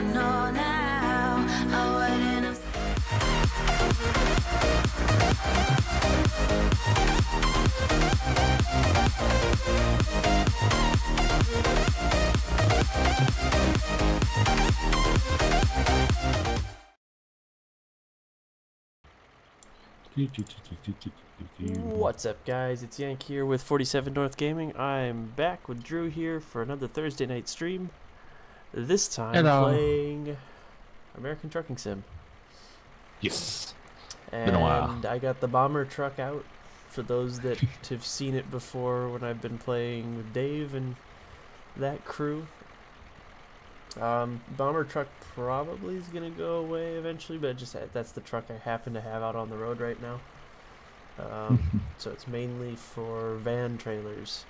I know now. I wouldn't have. What's up, guys? It's Yank here with 47 North Gaming. I'm back with Drew here for another Thursday night stream. This time playing American Trucking Sim. Yes. And Been a while. I got the bomber truck out for those that have seen it before when I've been playing with Dave and that crew. Bomber truck probably is gonna go away eventually, but that's the truck I happen to have out on the road right now. So it's mainly for van trailers.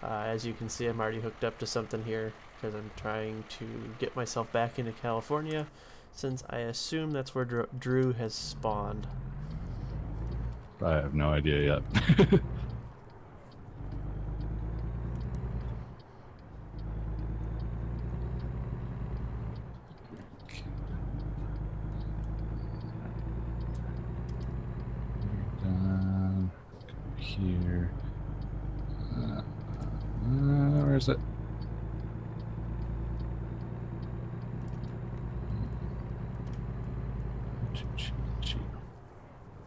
As you can see, I'm already hooked up to something here because I'm trying to get myself back into California, since I assume that's where Drew has spawned. I have no idea yet. Here. Where is it?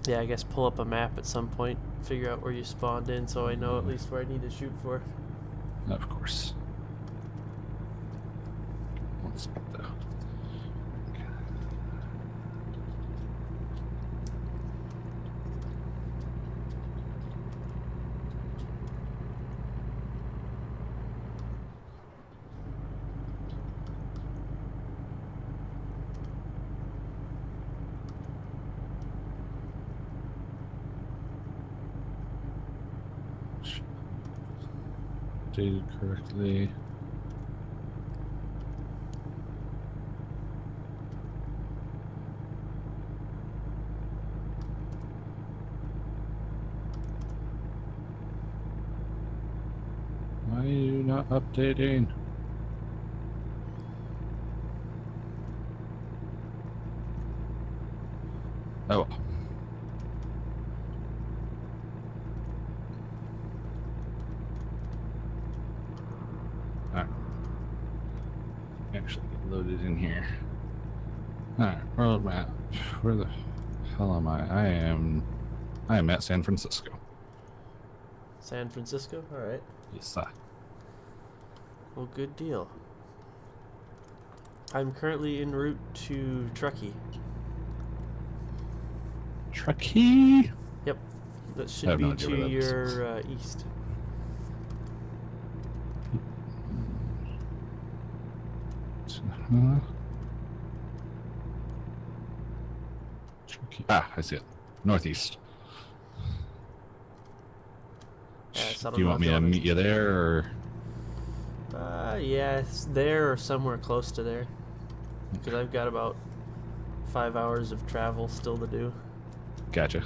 Yeah, I guess pull up a map at some point, figure out where you spawned in so I know at least where I need to shoot for. Of course. One spot though. Updated correctly. Why are you not updating? Oh. Alright. Actually get loaded in here. Alright, world map. Where the hell am I? I am at San Francisco. San Francisco? Alright. Yes, Well, good deal. I'm currently en route to Truckee. Truckee? Yep. That I should have no be idea where to that is. your east. Truckee. Ah, I see it. Northeast. Do you want me to meet you there, or? Yeah, it's there or somewhere close to there. Because I've got about 5 hours of travel still to do. Gotcha.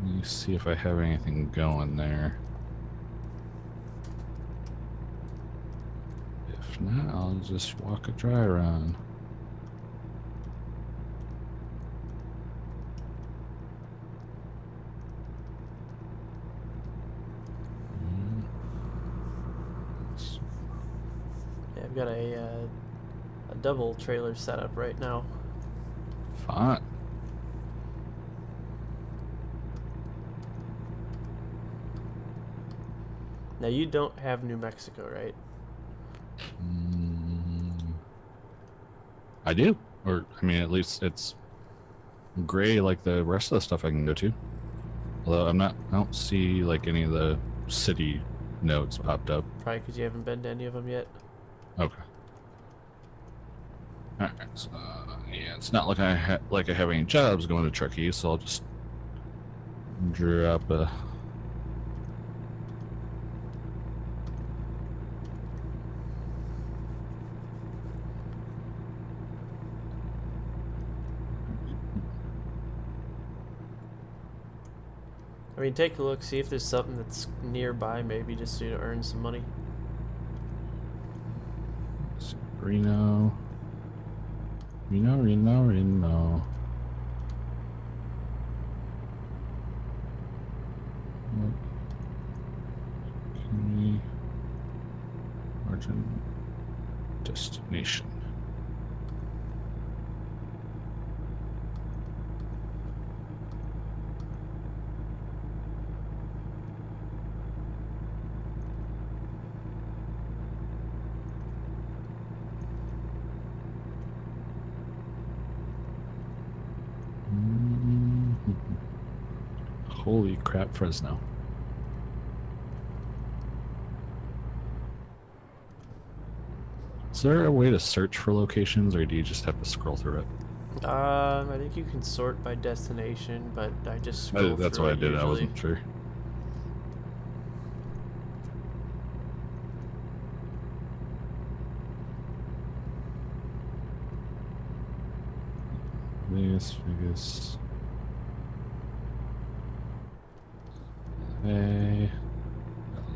Let me see if I have anything going there. If not, I'll just walk a dry run. Yeah, I've got a double trailer set up right now. Fine. Now you don't have New Mexico, right? I do. Or, I mean, at least it's gray like the rest of the stuff I can go to. Although I don't see like any of the city nodes popped up. Probably because you haven't been to any of them yet. Okay. Alright, so, yeah, it's not like I have any jobs going to Truckee, so I'll just drop a... I mean, take a look, see if there's something that's nearby, maybe just to earn some money. Reno. Reno. Origin destination. Holy crap, Fresno. Is there a way to search for locations, or do you just have to scroll through it? I think you can sort by destination, but I just scroll That's through what I it did. I usually. wasn't sure. Vegas.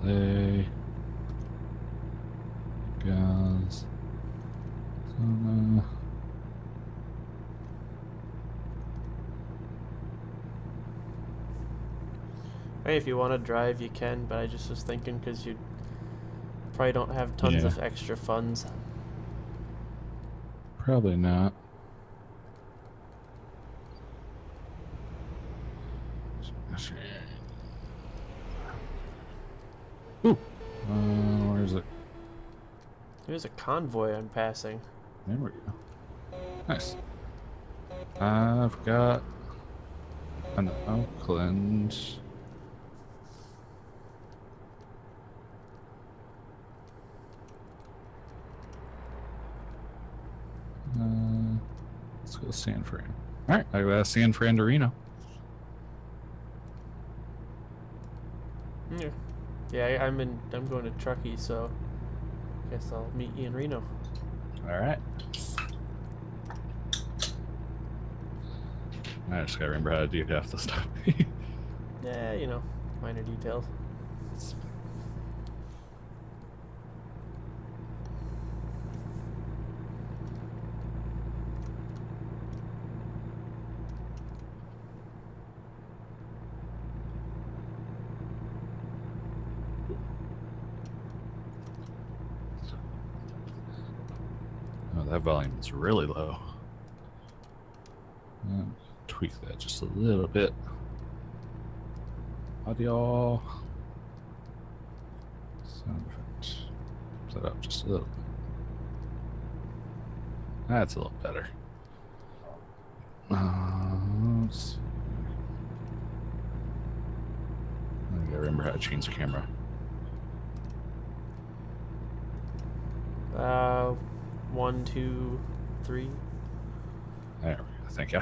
LA. Guys. Hey, if you want to drive, you can, but I just was thinking because you probably don't have tons Yeah. of extra funds. Probably not. Ooh. Where is it? There's a convoy I'm passing. There we go. Nice. I've got an Oakland. Let's go San Fran. All right, I got San Fran to Reno. Yeah, yeah. I'm going to Truckee, so I guess I'll meet you in Reno. All right. I just gotta remember how to do half the stuff. Yeah, you know, minor details. Oh, that volume is really low. Tweak that just a little bit. Audio. Sound effect. Put that up just a little. That's a little better. Let's see. I gotta remember how to change the camera. 1, 2, 3. There we go. Thank you.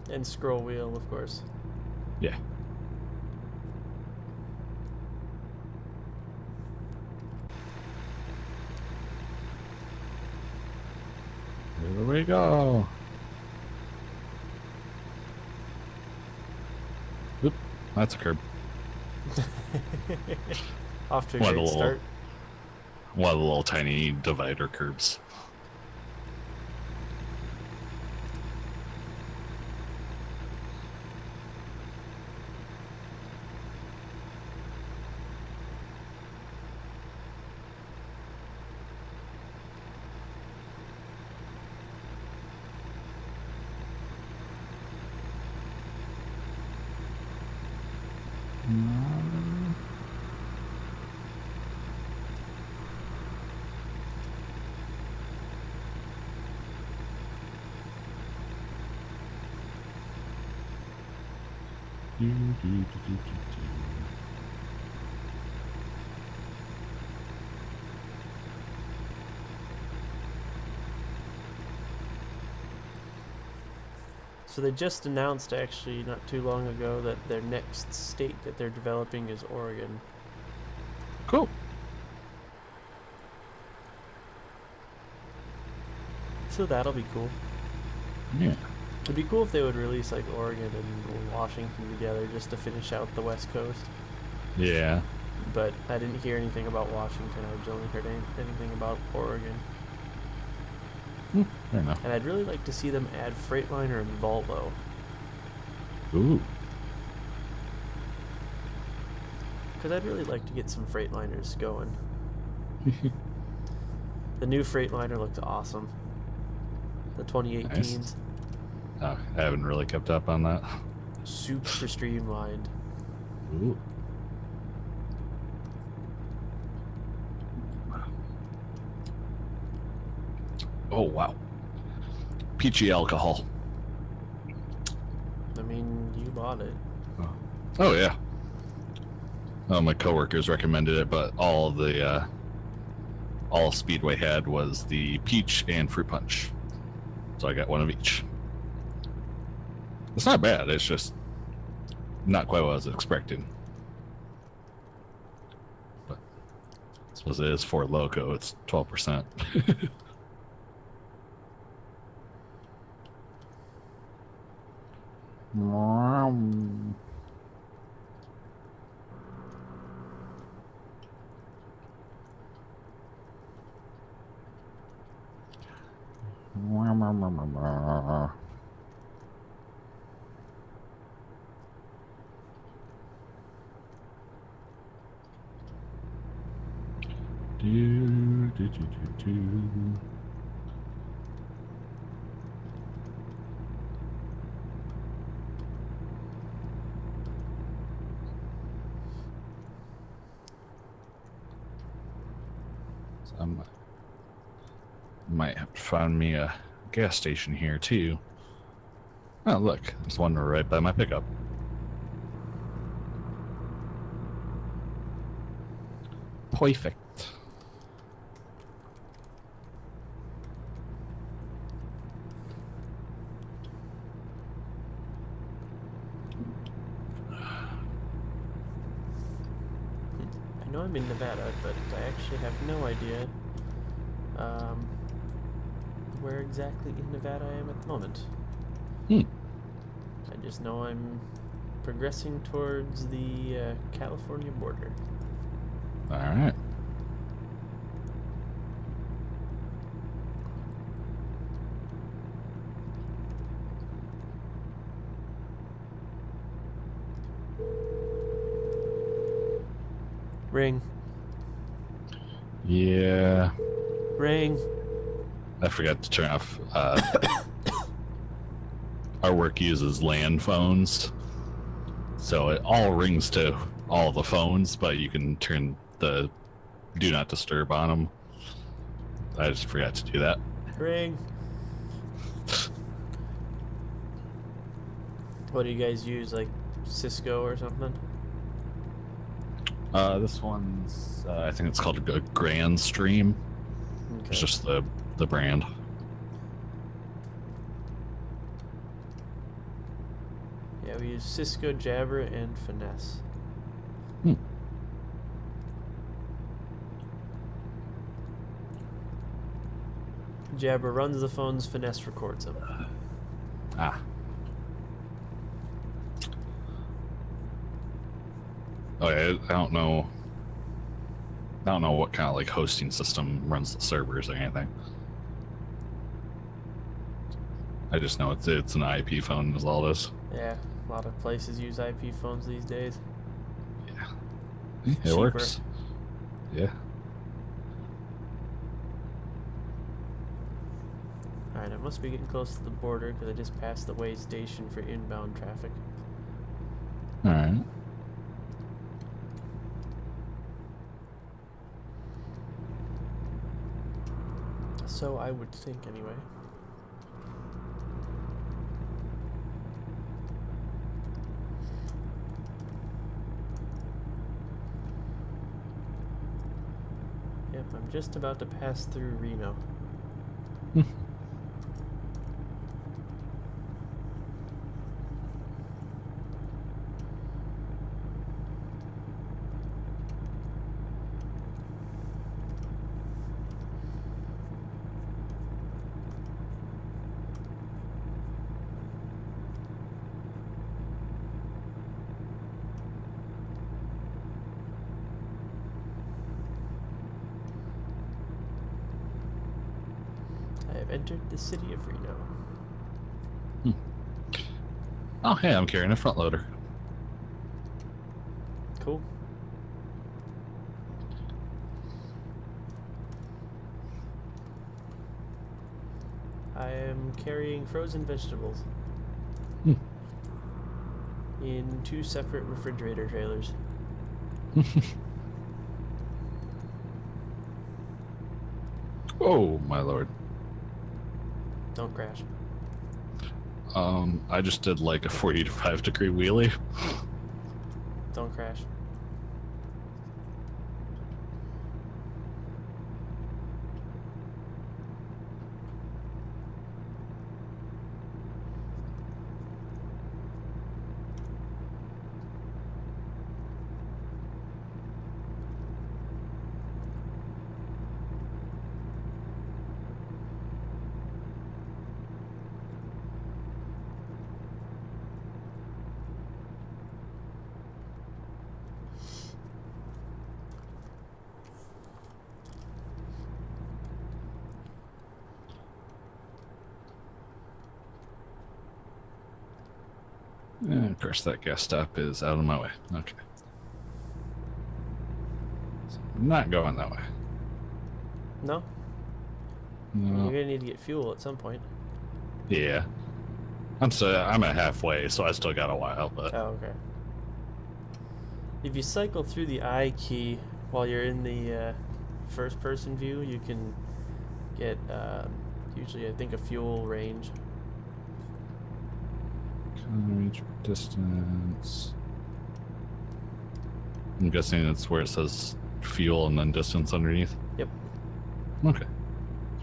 And scroll wheel, of course. Yeah. Here we go. Oop, that's a curb. Off to a What a great little- start. One of the little tiny divider curbs. So they just announced, actually, not too long ago, that their next state that they're developing is Oregon. Cool. So that'll be cool. Yeah. It'd be cool if they would release like Oregon and Washington together just to finish out the West Coast. Yeah. but I didn't hear anything about Washington. I only heard anything about Oregon. Fair enough. And I'd really like to see them add Freightliner and Volvo. Ooh. Because I'd really like to get some Freightliners going. The new Freightliner looked awesome. The 2018s. Nice. I haven't really kept up on that. Super streamlined. Ooh. Oh, wow. Peachy alcohol. I mean, you bought it. Oh, yeah. Oh, my coworkers recommended it, but all Speedway had was the peach and fruit punch. So I got one of each. It's not bad, it's just not quite what I was expecting. But I suppose it is for Loco, it's 12%. Do. So I might have to find me a gas station here too. Oh, look, there's one right by my pickup. Perfect. I know I'm in Nevada, but I actually have no idea where exactly in Nevada I am at the moment. I just know I'm progressing towards the California border. All right. Ring. Yeah. Ring. I forgot to turn off. Our work uses land phones, so it all rings to all the phones, but you can turn the do not disturb on them. I just forgot to do that. Ring. What do you guys use, like Cisco or something? This one's I think it's called a Grand Stream. Okay. It's just the brand. Yeah, we use Cisco, Jabber, and Finesse. Jabber runs the phones, Finesse records them. Ah. Oh yeah, I don't know. I don't know what kind of like hosting system runs the servers or anything. I just know it's an IP phone is all it is. Yeah, a lot of places use IP phones these days. Yeah. It works. Yeah. Alright, I must be getting close to the border because I just passed the way station for inbound traffic. Alright. So I would think, anyway. Yep, I'm just about to pass through Reno. have entered the city of Reno. Oh, hey, I'm carrying a front loader. Cool. I am carrying frozen vegetables in 2 separate refrigerator trailers. Oh, my lord. Don't crash. I just did like a 45-degree wheelie. Don't crash. And of course, that gas stop is out of my way. Okay. So I'm not going that way. No? No. You're gonna need to get fuel at some point. Yeah. I'm at halfway, so I still got a while, but Oh, okay. If you cycle through the I key while you're in the first person view, you can get usually I think a fuel range. kilometer distance. I'm guessing it's where it says fuel and then distance underneath. Yep. Okay.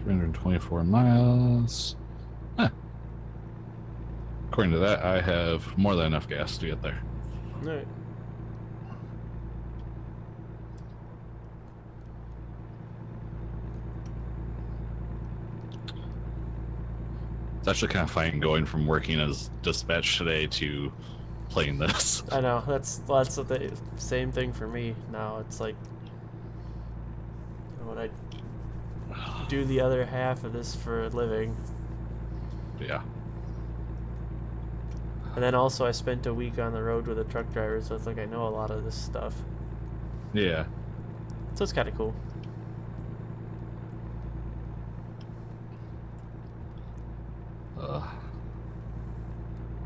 324 miles. Huh. According to that, I have more than enough gas to get there. Alright. It's actually kind of fine going from working as dispatch today to playing this. I know, that's the same thing for me now. It's like when I do the other half of this for a living. Yeah. And then also I spent a week on the road with a truck driver, so it's like I know a lot of this stuff. Yeah. So it's kind of cool.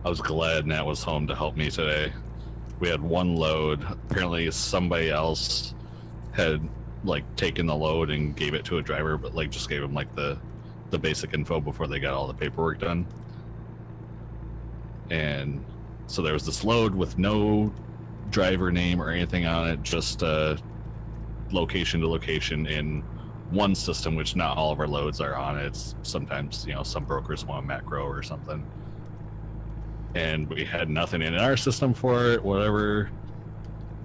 I was glad Nat was home to help me today. We had one load. Apparently somebody else had like taken the load and gave it to a driver, but like just gave him like the basic info before they got all the paperwork done. And so there was this load with no driver name or anything on it, just location to location in one system, which not all of our loads are on it. It's sometimes, you know, some brokers want macro or something. And we had nothing in our system for it, whatever.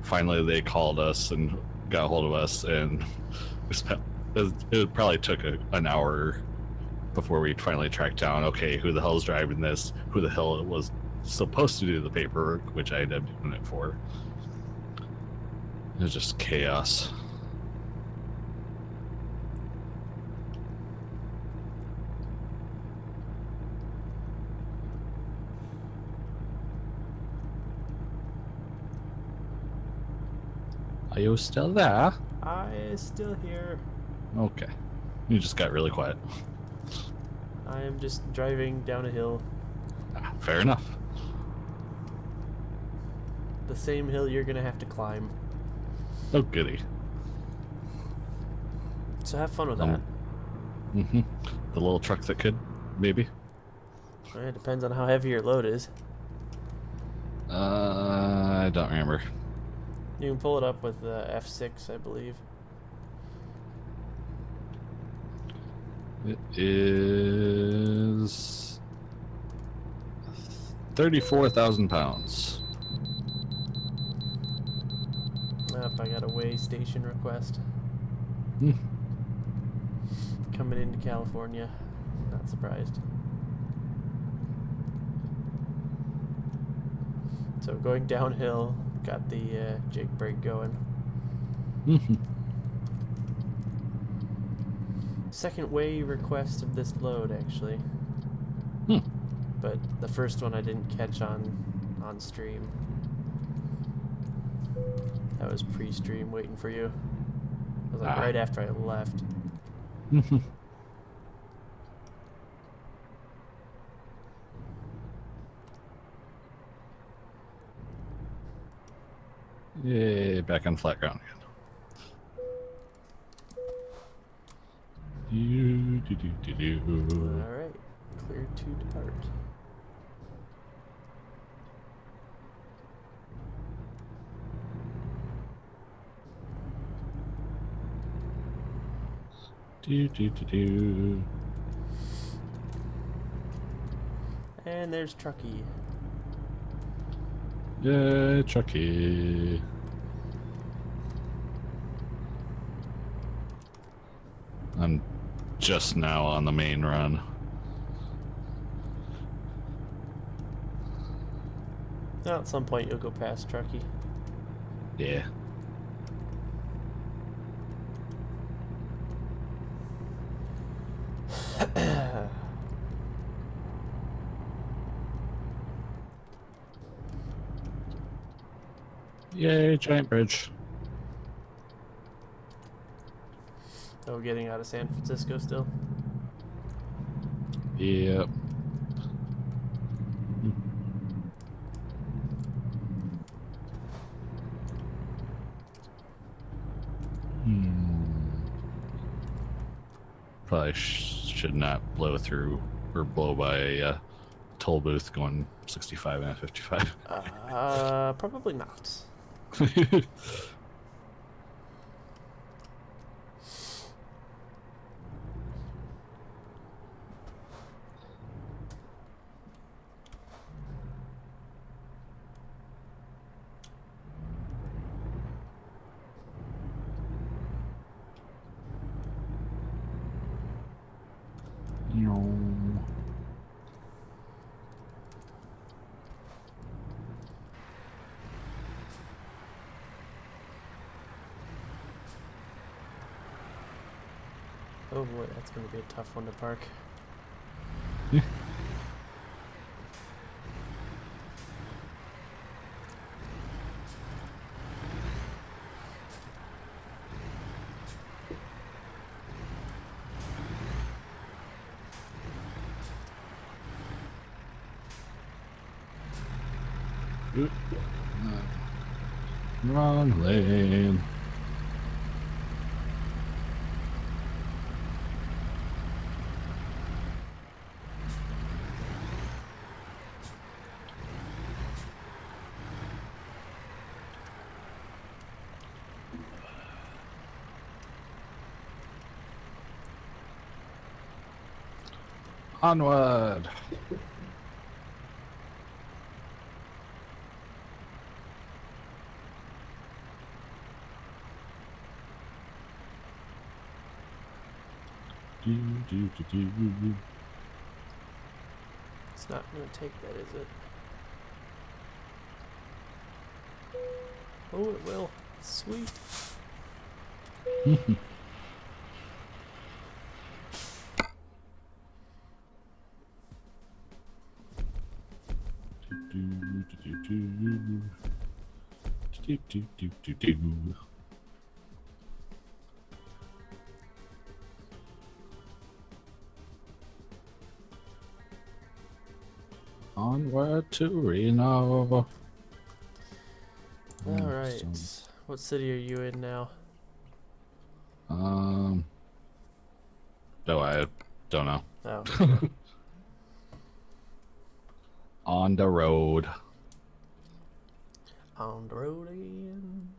Finally, they called us and got a hold of us, and we spent, it probably took an hour before we finally tracked down, okay, who the hell is driving this? Who the hell was supposed to do the paperwork, which I ended up doing it for. It was just chaos. Are you still there? I still here. Okay. You just got really quiet. I am just driving down a hill. Ah, fair enough. The same hill you're gonna have to climb. Oh, goody. So have fun with that. Mm-hmm. The little truck that could, maybe. It depends on how heavy your load is. I don't remember. You can pull it up with F6, I believe. It is 34,000 pounds. I got a way station request. Hmm. Coming into California. Not surprised. So going downhill, got the jig brake going. second way request of this load, actually. Hmm. But the first one I didn't catch on stream. That was pre-stream waiting for you. It was like right after I left. Yay, back on flat ground again. Alright, clear to depart. And there's Truckee. Yeah, Chucky. I'm just now on the main run. Now at some point you'll go past Truckee. Yeah. Yay, giant bridge. Oh, getting out of San Francisco still? Yep. Probably should not blow through or blow by a toll booth going 65 and a 55. Probably not. Oh boy, that's going to be a tough one to park. Wrong lane. Onward. It's not going to take that, is it? Oh, it will. Sweet. Onward to Reno. Alright. What city are you in now? Oh, I don't know. Oh. On the road again.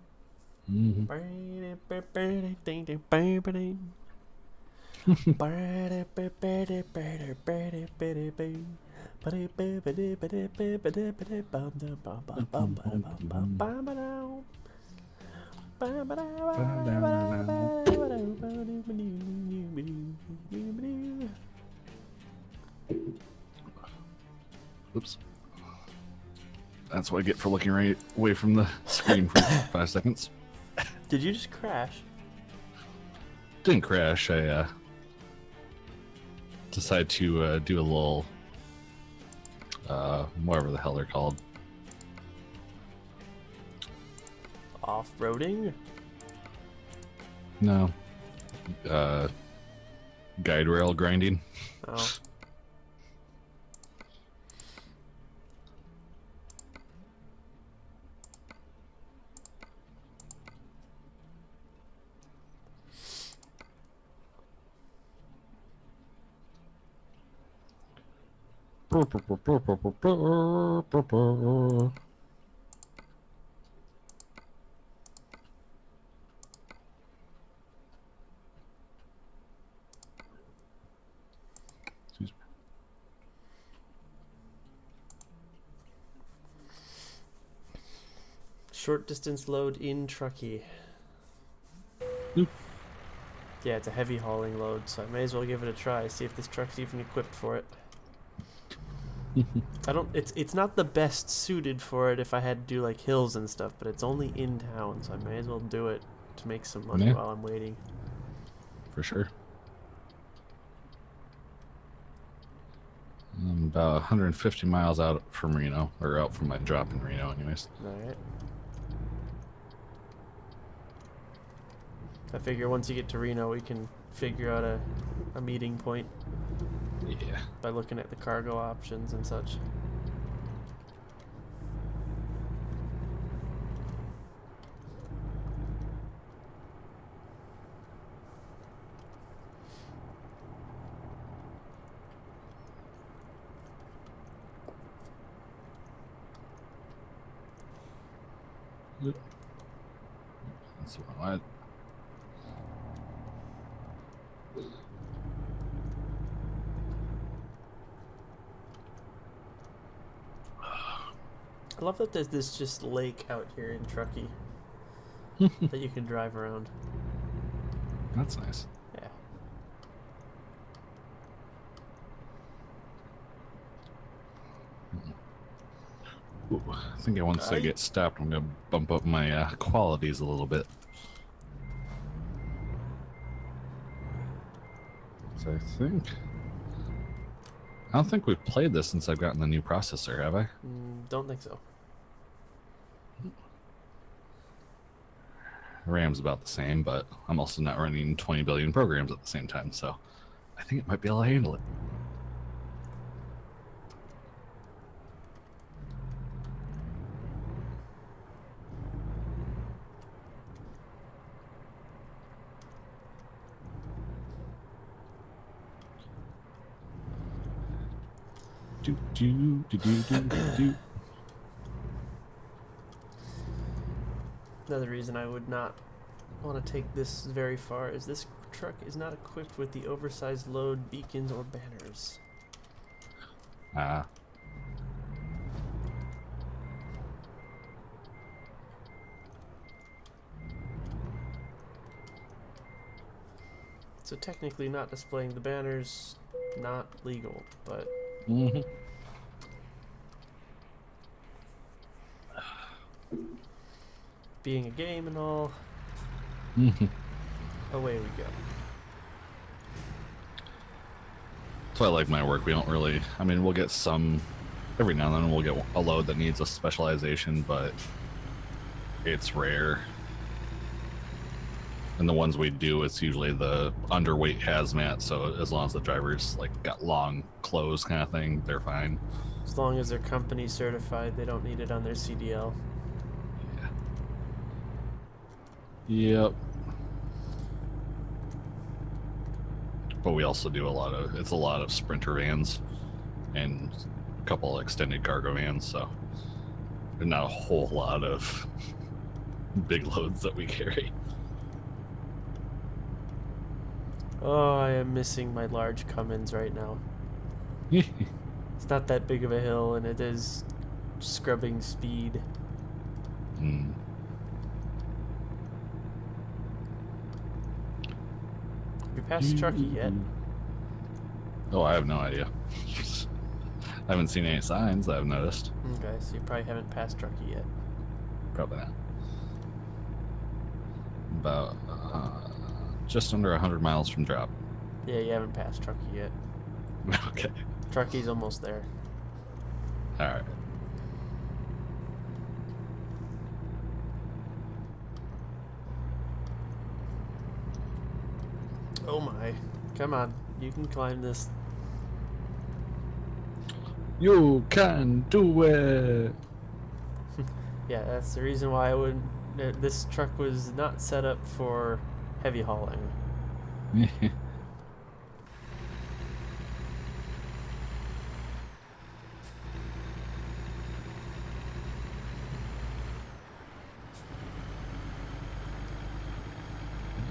Oops. That's what I get for looking right away from the screen for 5 seconds. Did you just crash? Didn't crash. I decide to do a little, whatever the hell they're called. Off-roading? No. Guide rail grinding. Oh. Excuse me. Short distance load in Truckee. Oop. Yeah, it's a heavy hauling load, so I may as well give it a try, see if this truck's even equipped for it. It's not the best suited for it if I had to do like hills and stuff, but it's only in town, so I may as well do it to make some money Yeah. while I'm waiting. For sure. I'm about 150 miles out from Reno, or out from my drop in Reno, anyways. Alright. I figure once you get to Reno, we can figure out a meeting point Yeah. by looking at the cargo options and such. That's what I love that there's this just lake out here in Truckee that you can drive around. That's nice. Yeah. Ooh, I think once I get stopped, I'm gonna bump up my qualities a little bit. So I don't think we've played this since I've gotten the new processor, have I? Don't think so. RAM's about the same, but I'm also not running 20 billion programs at the same time, so I think it might be able to handle it. Do do do do do do. Another reason I would not want to take this very far is this truck is not equipped with the oversized load beacons or banners. Ah. So technically not displaying the banners, not legal, but Mm-hmm. being a game and all, Mm-hmm. away we go. That's why I like my work. We don't really, I mean, we'll get some, every now and then we'll get a load that needs a specialization, but it's rare. And the ones we do, it's usually the underweight hazmat, so as long as the driver's like got long clothes kind of thing, they're fine. As long as they're company certified, they don't need it on their CDL. Yep. But we also do a lot of Sprinter vans and a couple extended cargo vans, so there's not a whole lot of big loads that we carry. Oh, I am missing my large Cummins right now. It's not that big of a hill, and it is scrubbing speed. Mm. Have you passed Truckee yet? Oh, I have no idea. I haven't seen any signs I've noticed. Okay, so you probably haven't passed Truckee yet. Probably not. About just under 100 miles from drop. Yeah, you haven't passed Truckee yet. Okay. Truckie's almost there. All right. Oh my. Come on. You can climb this. You can do it. Yeah, that's the reason why I wouldn't. This truck was not set up for heavy hauling.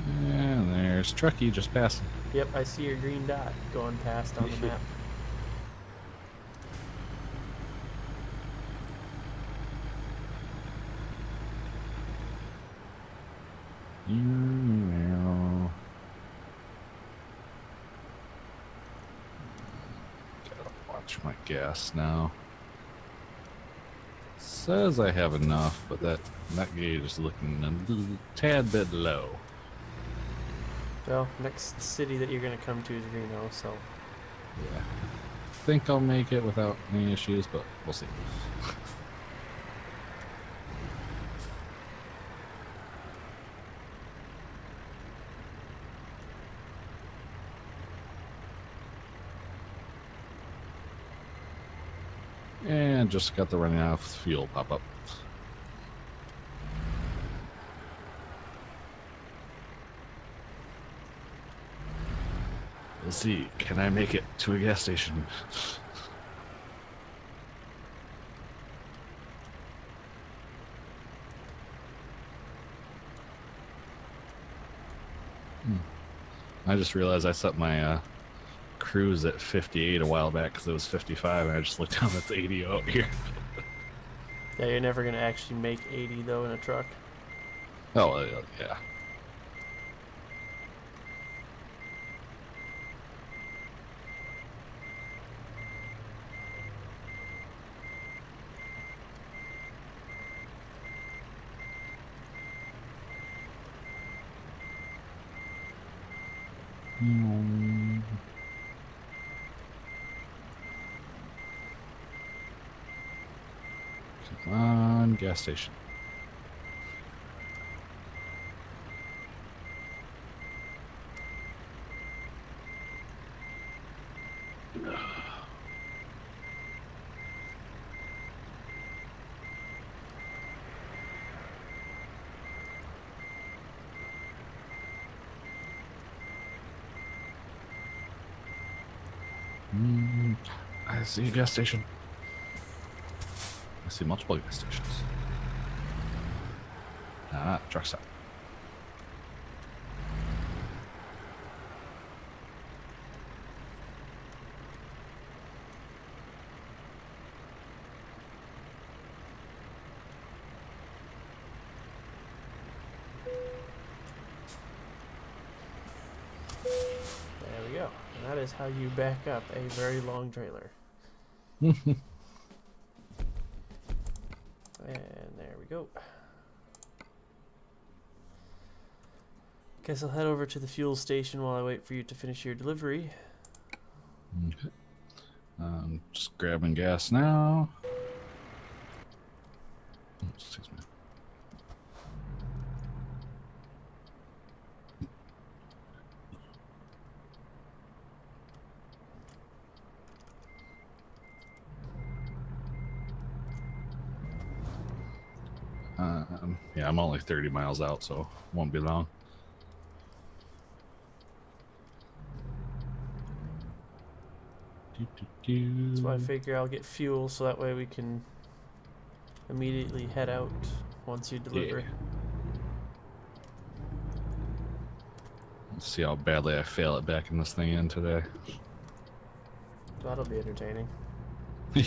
And there's Truckee just passing. Yep, I see your green dot going past on the map. Gotta watch my gas now. Says I have enough, but that gauge is looking a little tad bit low. Well, next city that you're gonna come to is Reno, so Yeah. Think I'll make it without any issues, but we'll see. And just got the running out of fuel pop up. We'll see. Can I make it to a gas station? I just realized I set my cruise at 58 a while back because it was 55, and I just looked down, that's 80 out here. yeah, you're never gonna actually make 80 though in a truck. Oh, yeah. Come on, gas station. I see a gas station. I see multiple gas stations. Ah, truck stop. There we go. And that is how you back up a very long trailer. And there we go. Guess I'll head over to the fuel station while I wait for you to finish your delivery. Okay. Just grabbing gas now. Oh, excuse me. Yeah, I'm only 30 miles out, so won't be long. That's why I figure I'll get fuel so that way we can immediately head out once you deliver. Yeah. Let's see how badly I fail at backing this thing in today. That'll be entertaining. At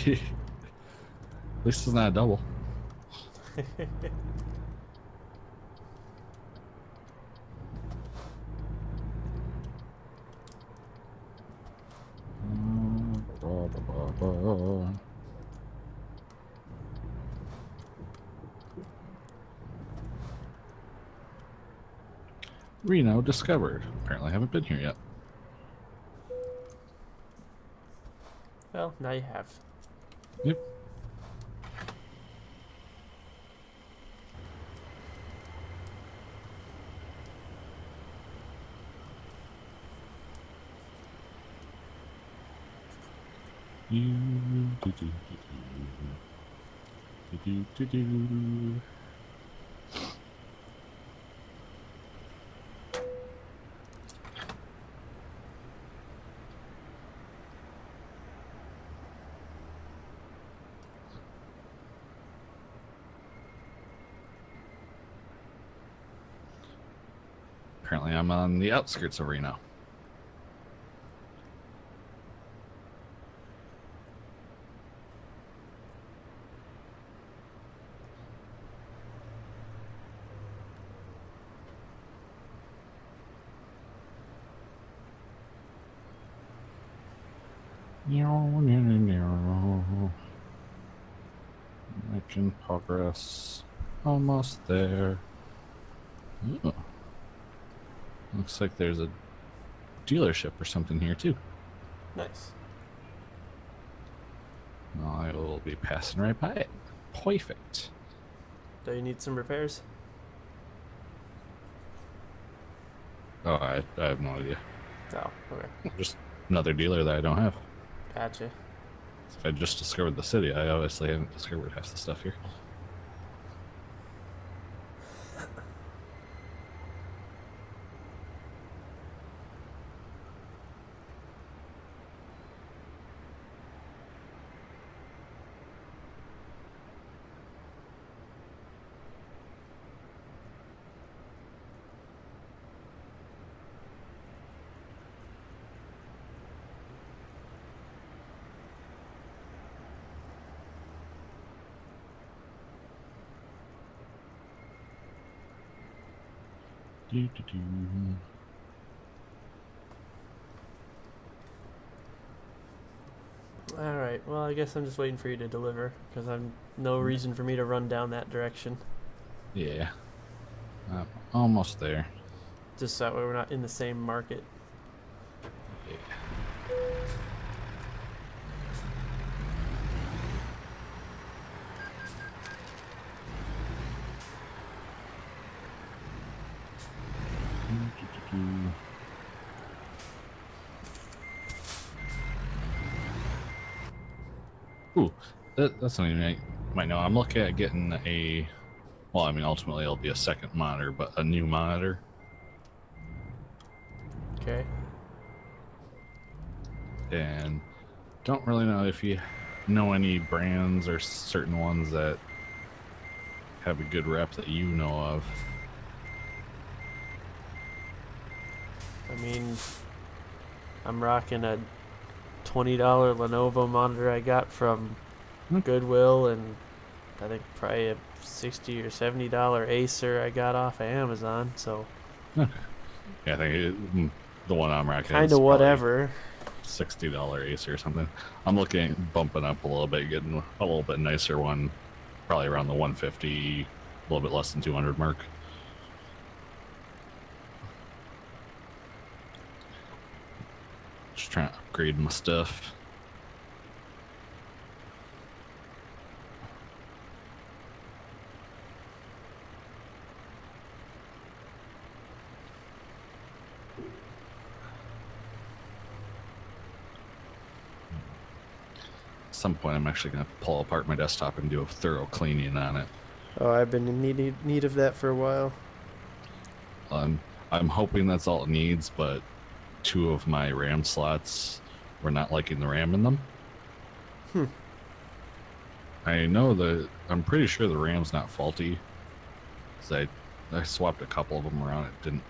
least it's not a double. Reno discovered. Apparently I haven't been here yet. Well, now you have. Yep. Apparently, I'm on the outskirts of Reno. Making progress. Almost there. Oh. Looks like there's a dealership or something here too. Nice. I will be passing right by it. Perfect. Do you need some repairs? Oh, I have no idea. Oh, okay. Just another dealer that I don't have. Gotcha. If I just discovered the city, I obviously haven't discovered half the stuff here. Do-do-do. Alright, well, I guess I'm just waiting for you to deliver, because I'm no reason for me to run down that direction. Yeah. I'm almost there. Just that way we're not in the same market. Yeah. Do-do-do-do. Ooh, that's something you might know. I'm looking at getting a, well, I mean, ultimately it'll be a second monitor, but a new monitor. Okay. And don't really know if you know any brands or certain ones that have a good rep that you know of. I mean, I'm rocking a $20 Lenovo monitor I got from Goodwill, and I think probably a $60 or $70 Acer I got off of Amazon, so Yeah, I think the one I'm rocking kind is of probably whatever. $60 Acer or something. I'm looking at bumping up a little bit, getting a little bit nicer one, probably around the 150, a little bit less than 200 mark. Just trying to upgrade my stuff. At some point, I'm actually going to pull apart my desktop and do a thorough cleaning on it. Oh, I've been in need of that for a while. I'm hoping that's all it needs, but 2 of my RAM slots were not liking the RAM in them. I know I'm pretty sure the RAM's not faulty, because I swapped a couple of them around. It didn't,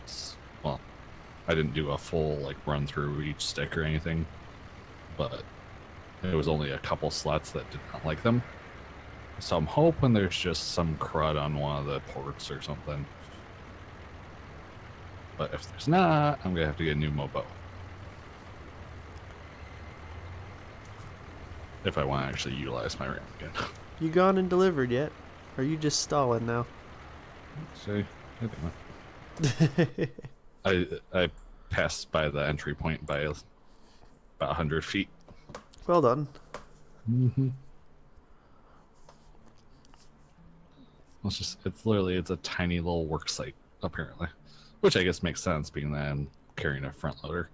well, I didn't do a full like run through each stick or anything, but it was only a couple slots that did not like them. So I'm hoping there's just some crud on one of the ports or something. But if there's not, I'm gonna have to get a new Mobo. If I want to actually utilize my RAM again. You gone and delivered yet? Or are you just stalling now? So, I passed by the entry point by about 100 feet. Well done. Mm-hmm. It's a tiny little work site, apparently. Which I guess makes sense, being that I'm carrying a front loader.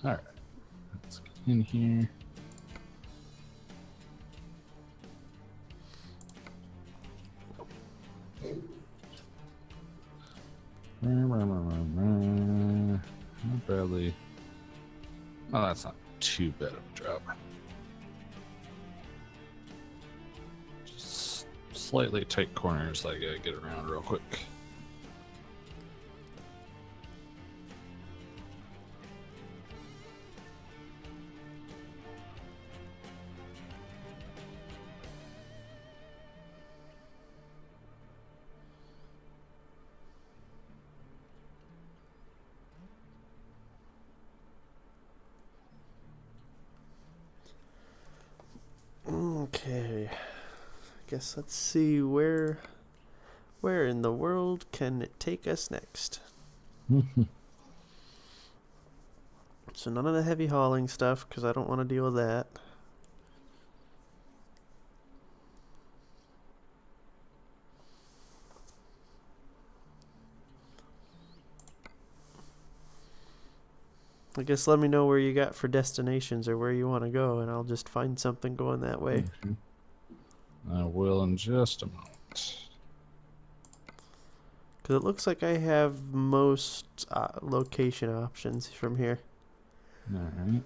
Alright. Let's get in here. Bradley. Oh, that's not too bad of a drop. Just slightly tight corners that I gotta get around real quick. Okay. Guess let's see where in the world can it take us next. So none of the heavy hauling stuff, because I don't want to deal with that. I guess let me know where you got for destinations or where you want to go, and I'll just find something going that way. I will in just a moment. Because it looks like I have most location options from here. Alright.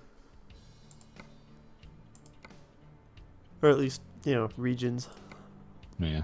Or at least, regions. Yeah.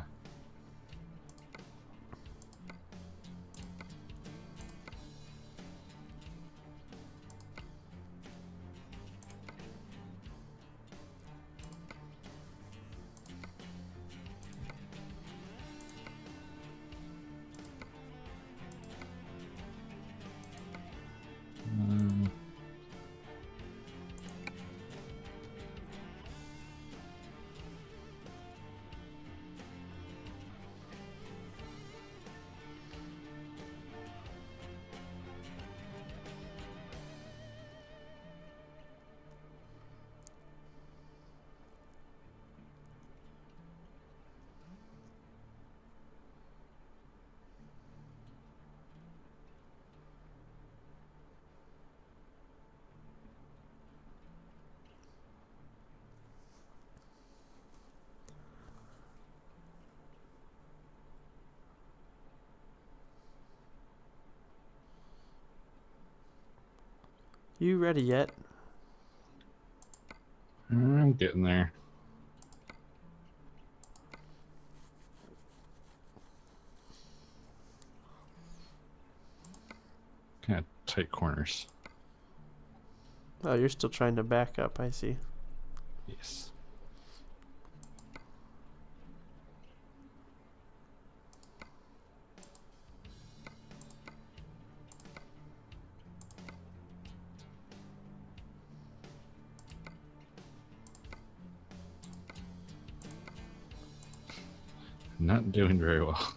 You ready yet? I'm getting there. Kind of tight corners. Oh, you're still trying to back up, I see. Yes. Not doing very well.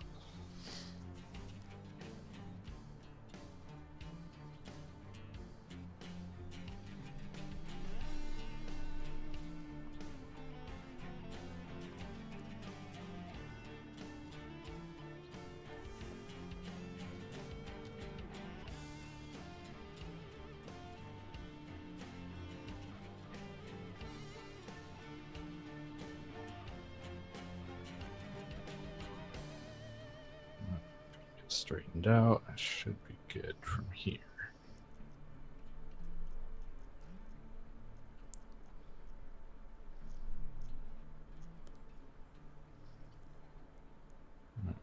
Straightened out. I should be good from here. Right.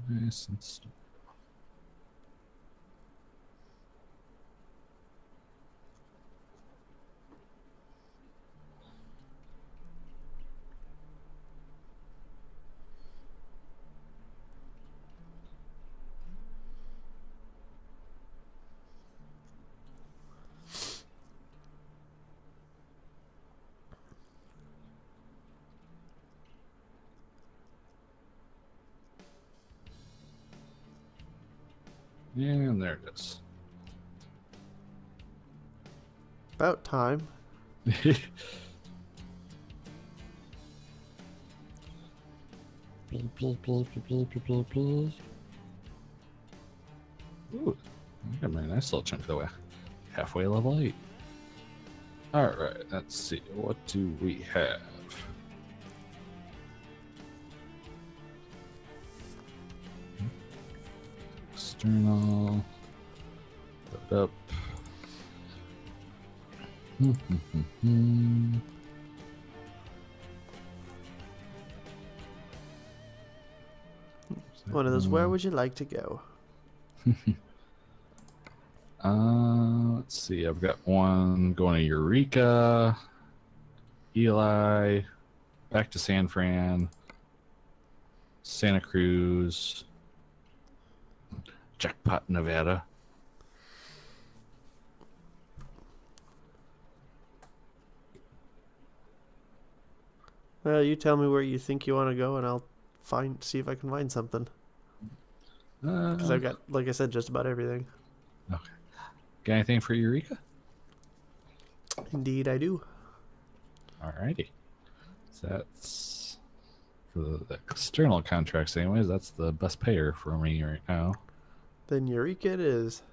Nice and slow. And there it is. About time. Ooh, I got a nice little chunk of the way. Halfway level 8. Alright, let's see. What do we have? External. Load up. One of those, where would you like to go? Let's see. I've got one going to Eureka, Eli, back to San Fran, Santa Cruz, Jackpot, Nevada. Well, you tell me where you think you want to go, and I'll see if I can find something. Because I've got, like I said, just about everything. Okay. Got anything for Eureka? Indeed, I do. Alrighty. So that's for the external contracts, anyways. That's the best payer for me right now. Then Eureka it is.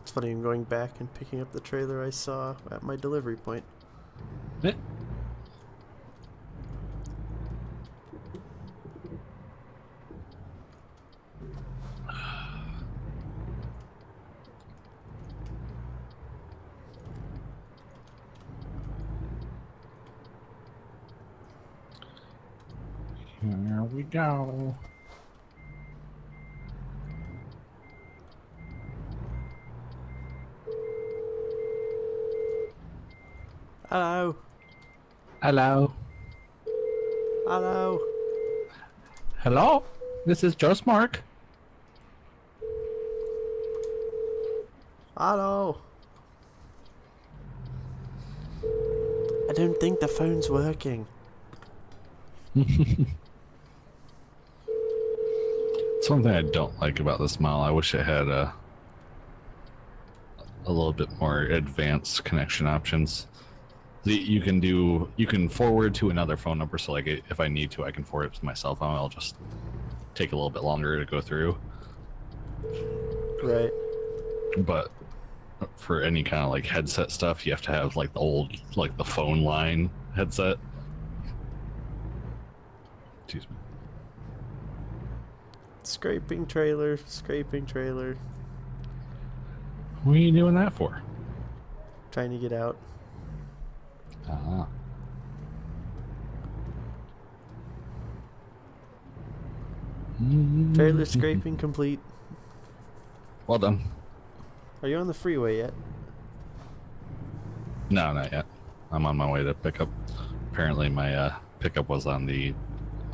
It's funny, I'm going back and picking up the trailer I saw at my delivery point. Eh. Here we go. Hello. Hello. Hello. Hello. This is Joe Mark. Hello. I don't think the phone's working. Something I don't like about this model. I wish it had a little bit more advanced connection options. You can forward to another phone number, so like if I need to, I can forward it to my cell phone. I'll just take a little bit longer to go through. Right. But for any kind of like headset stuff, you have to have like the old, like the phone line headset. Excuse me. Scraping trailer, scraping trailer. What are you doing that for? Trying to get out. Ah. Trailer scraping complete. Well done. Are you on the freeway yet? No, not yet. I'm on my way to pick up. Apparently, my pickup was on the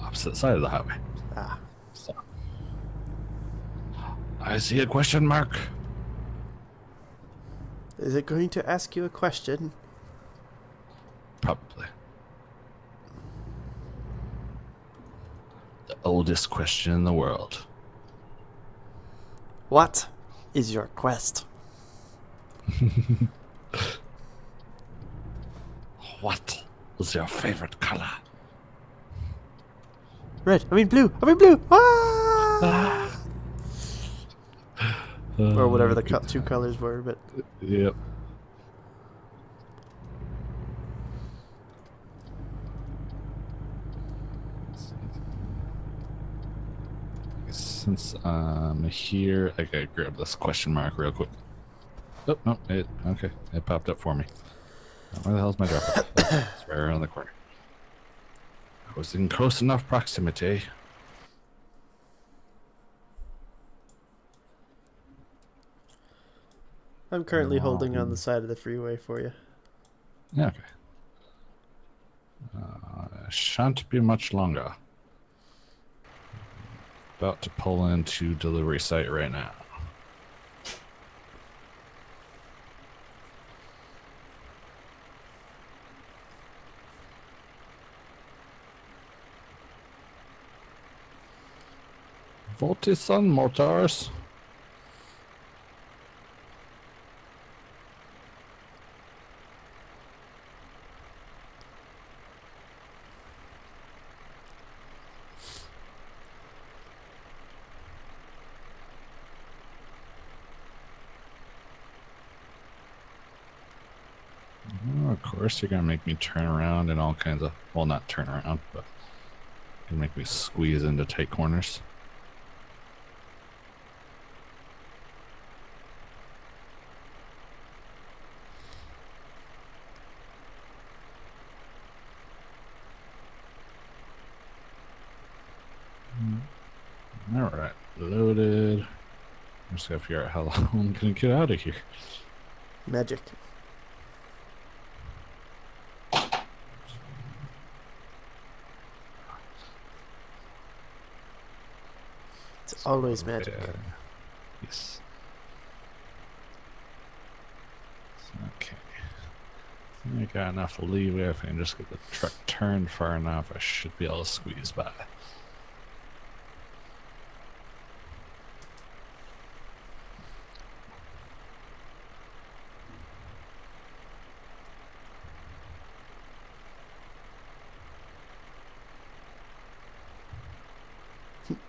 opposite side of the highway. Ah. So, I see a question mark. Is it going to ask you a question? Probably. The oldest question in the world. What is your quest? What is your favorite color? Red. I mean blue. I mean blue. Ah! Or whatever the two colors were, but Yep. since I'm here, I gotta grab this question mark real quick. Oh, no, okay, it popped up for me. Where the hell's my drop off? Oh, it's right around the corner. I was in close enough proximity. I'm currently holding on the side of the freeway for you. Yeah, okay. Shan't be much longer. About to pull into delivery site right now. Voltison Motors. Oh, of course, you're gonna make me turn around and all kinds of, well, not turn around, but you're gonna make me squeeze into tight corners. All right, loaded. I'm just gonna figure out how long I'm gonna get out of here. Magic. It's always magic. Yes. Okay. I got enough leeway. If I can just get the truck turned far enough, I should be able to squeeze by.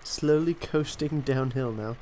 Slowly coasting downhill now.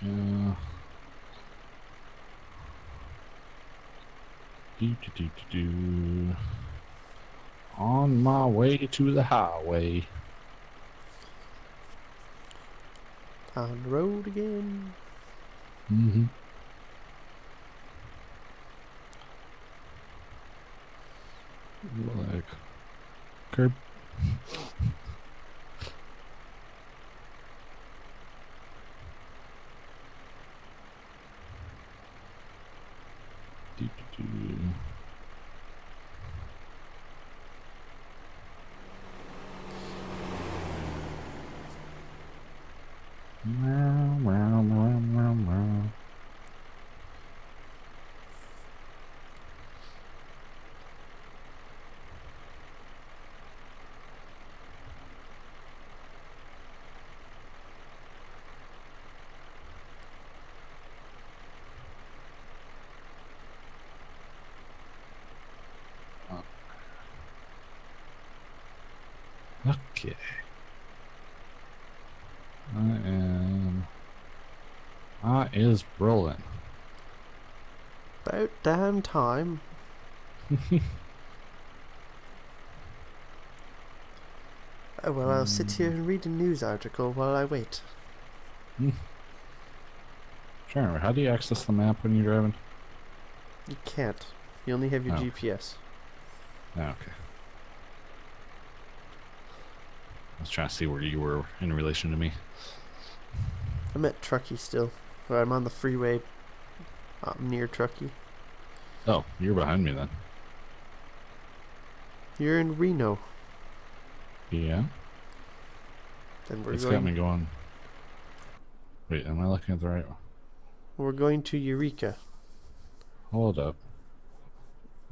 Yeah. Do. On my way to the highway. On the road again. Mm-hmm. Like curb. Do. Okay. I is rolling. About damn time. Oh, well, I'll sit here and read a news article while I wait. Sure. How do you access the map when you're driving? You can't. You only have your Oh. GPS. Oh, okay. I was trying to see where you were in relation to me. I'm at Truckee still. Or I'm on the freeway near Truckee. Oh, you're behind me then. You're in Reno. Yeah. And we're It's got me going. Wait, am I looking at the right one? we're going to Eureka. Hold up.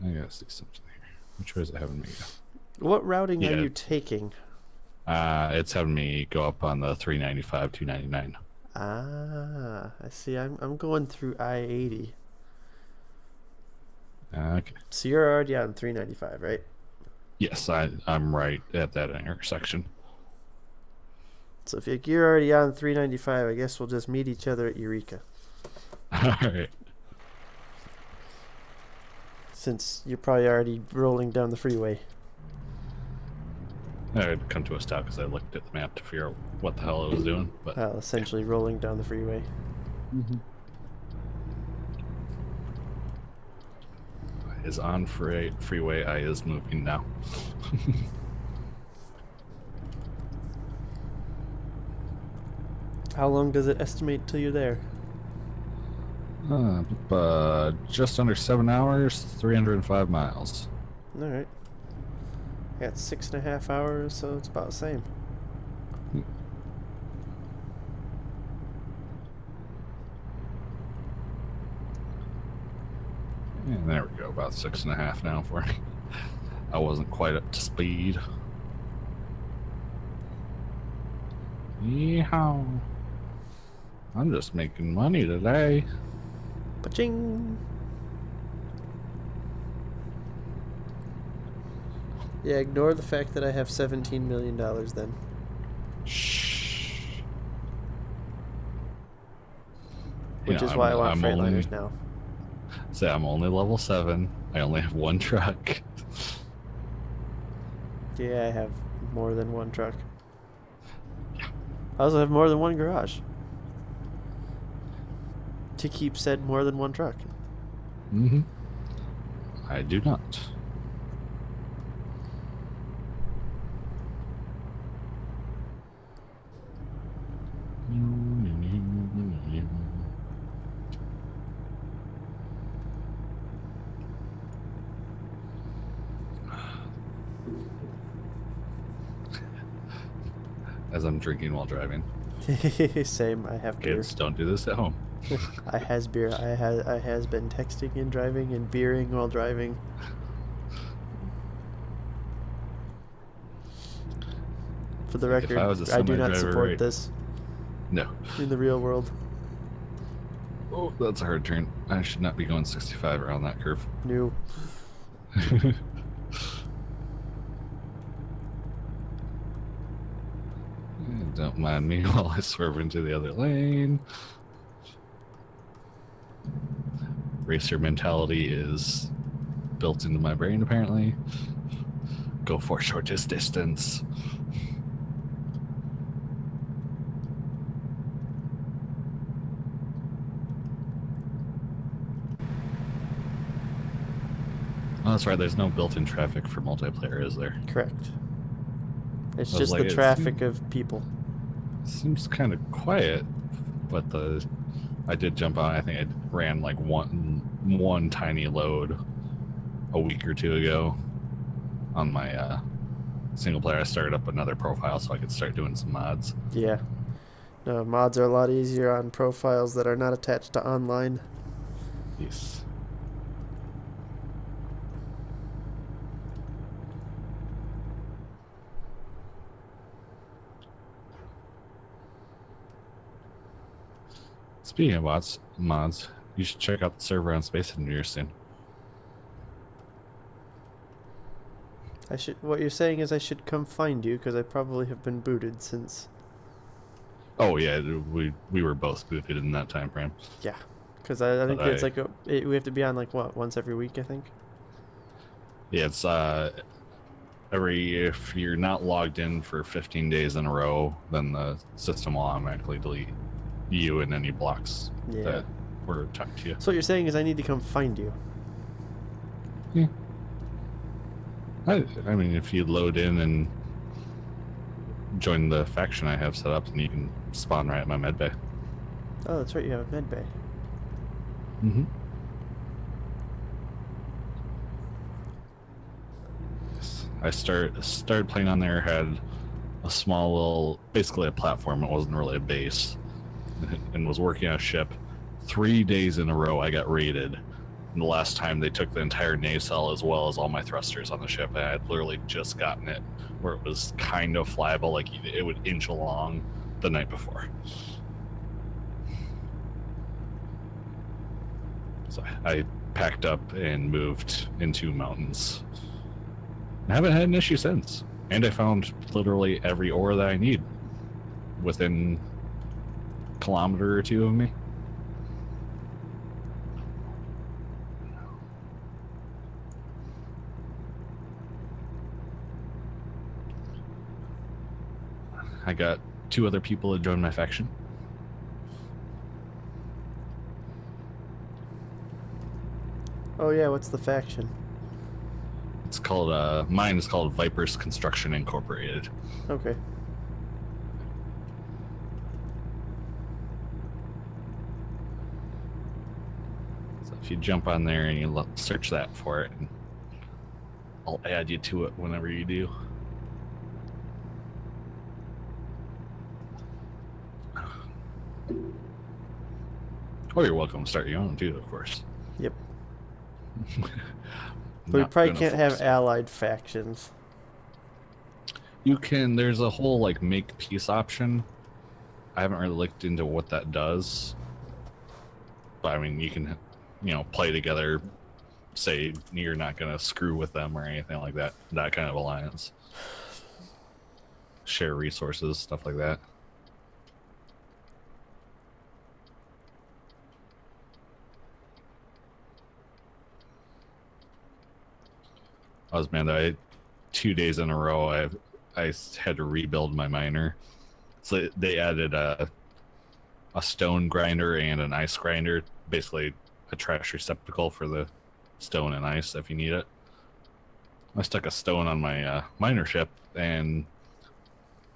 I gotta see something here. Which way is it having me go? What routing are Yeah. you taking? It's having me go up on the 395, 299. Ah, I see. I'm going through I-80. Okay. So you're already on 395, right? Yes, I'm right at that intersection. So if you're already on 395, I guess we'll just meet each other at Eureka. Alright. Since you're probably already rolling down the freeway. I had come to a stop because I looked at the map to figure out what the hell I was doing. But Essentially rolling down the freeway. I is on freeway. I is moving now. How long does it estimate till you're there? Just under 7 hours, 305 miles. Alright. I got 6.5 hours, so it's about the same. And there we go, about 6.5 now for me. I wasn't quite up to speed. Yeehaw. I'm just making money today. Ba-ching! Yeah, ignore the fact that I have $17 million then. Shh. Which Yeah, is why I want I'm Freightliners now. Say I'm only level 7. I only have 1 truck. Yeah, I have more than one truck. I also have more than one garage. To keep said more than one truck. Mm-hmm. I do not. As I'm drinking while driving. Same, I have beer. Kids, don't do this at home. I has beer. I has been texting and driving and beering while driving. For the If I record, was a I do not semi-driver, support right? this No. in the real world. Oh, that's a hard turn. I should not be going 65 around that curve. No. Don't mind me while I swerve into the other lane. Racer mentality is built into my brain, apparently. Go for shortest distance. Oh, that's right, there's no built-in traffic for multiplayer, is there? Correct. It's I was just like, the it traffic of people. Seems kind of quiet, but I did jump on. I think I ran like one tiny load a week or two ago on my single player. I started up another profile so I could start doing some mods. Yeah. No, mods are a lot easier on profiles that are not attached to online. Yes. Speaking of mods, you should check out the server on Space Engineer soon. What you're saying is I should come find you because I probably have been booted since. Oh yeah, we were both booted in that time frame. Yeah, because I think But it's like we have to be on like what, once every week, I think. Yeah, it's if you're not logged in for 15 days in a row, then the system will automatically delete you and any blocks Yeah. that were tied to you. So what you're saying is I need to come find you. Yeah. I mean, if you load in and join the faction I have set up, then you can spawn right at my medbay. Oh, that's right, you have a med bay. Mm-hmm. I started playing on there, had a small little, basically a platform. It wasn't really a base, and was working on a ship. 3 days in a row, I got raided. And the last time they took the entire nacelle as well as all my thrusters on the ship. I had literally just gotten it where it was kind of flyable, like it would inch along the night before. So I packed up and moved into mountains. I haven't had an issue since. And I found literally every ore that I need within a kilometer or two of me. I got 2 other people to join my faction. Oh yeah, what's the faction? It's called, mine is called Vipers Construction Incorporated. Okay. So if you jump on there and you search that for it, and I'll add you to it whenever you do. Or you're welcome to start your own too, of course. Yep. But we probably can't have allied factions. You can, there's a whole like make peace option. I haven't really looked into what that does. But I mean, you can, you know, play together, say you're not going to screw with them or anything like that. That kind of alliance. Share resources, stuff like that. Man, 2 days in a row, I had to rebuild my miner. So they added a stone grinder and an ice grinder, basically a trash receptacle for the stone and ice if you need it. I stuck a stone on my miner ship, and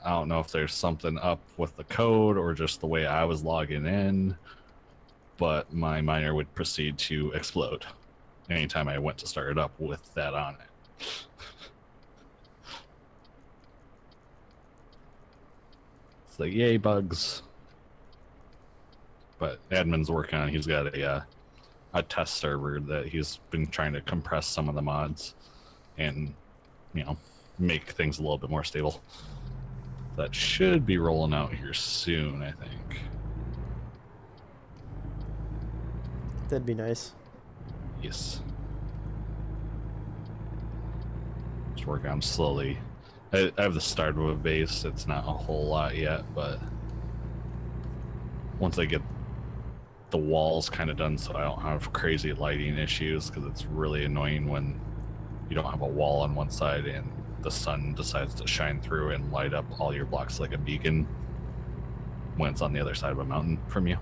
I don't know if there's something up with the code or just the way I was logging in, but my miner would proceed to explode anytime I went to start it up with that on it. It's like, yay, bugs. But admin's working on, he's got a test server that he's been trying to compress some of the mods and, you know, make things a little bit more stable. That should be rolling out here soon, I think. That'd be nice. Yes. Just working on slowly. I have the start of a base. It's not a whole lot yet, but once I get the walls kind of done so I don't have crazy lighting issues, because it's really annoying when you don't have a wall on one side and the sun decides to shine through and light up all your blocks like a beacon when it's on the other side of a mountain from you.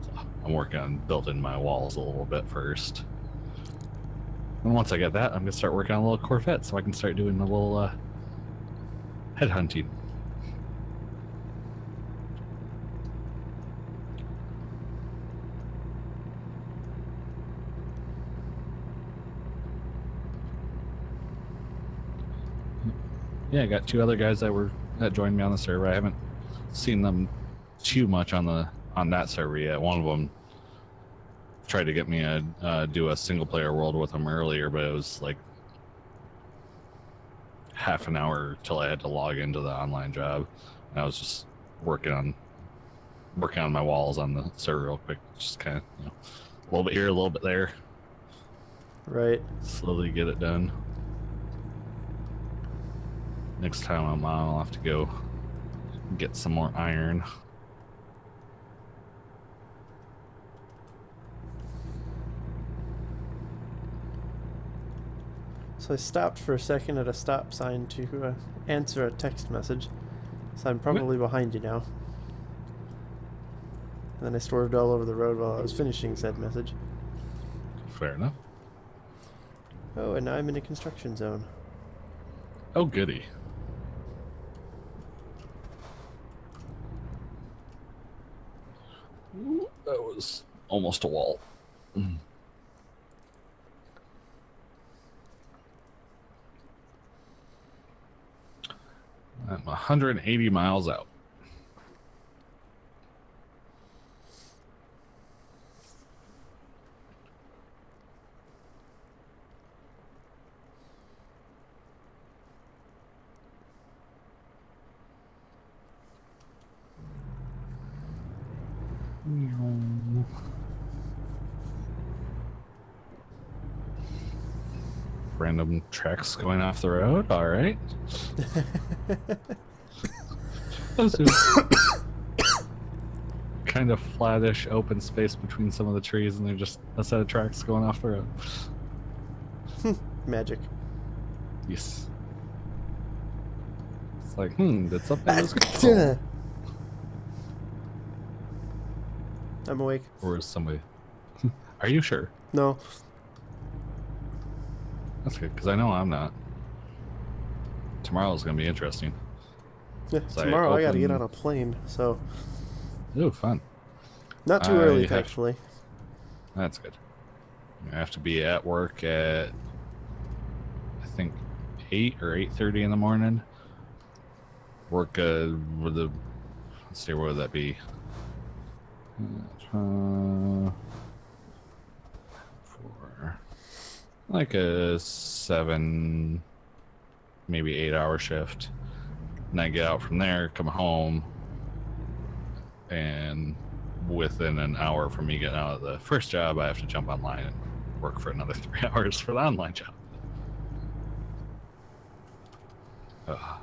So I'm working on building my walls a little bit first. And once I get that, I'm going to start working on a little Corvette so I can start doing a little headhunting. Yeah, I got 2 other guys that joined me on the server. I haven't seen them too much on that server yet. One of them tried to get me to do a single player world with him earlier, but it was like half an hour till I had to log into the online job, and I was just working on my walls on the server real quick, just kind of, you know, a little bit here, a little bit there. Right. Slowly get it done. Next time I'm on, I'll have to go get some more iron. So I stopped for a second at a stop sign to answer a text message. So I'm probably behind you now. And then I swerved all over the road while I was finishing said message. Fair enough. Oh, and now I'm in a construction zone. Oh, goody. Ooh, that was almost a wall. Mm. I'm 180 miles out. Random tracks going off the road. All right. Kind of flattish open space between some of the trees, and they're just a set of tracks going off the road. Magic. Yes. It's like, did something just go? I'm awake. Or is somebody? Are you sure? No. That's good, because I know I'm not. Tomorrow's gonna be interesting. Yeah, So tomorrow I gotta get open- on a plane, so Ooh, fun. not too I early, have- thankfully. That's good. I have to be at work at, I think, 8 or 8:30 in the morning. Work with the, let's see, what would that be? For like a 7, maybe 8 hour shift. And I get out from there, come home, and within an hour from me getting out of the first job, I have to jump online and work for another 3 hours for the online job. Ugh.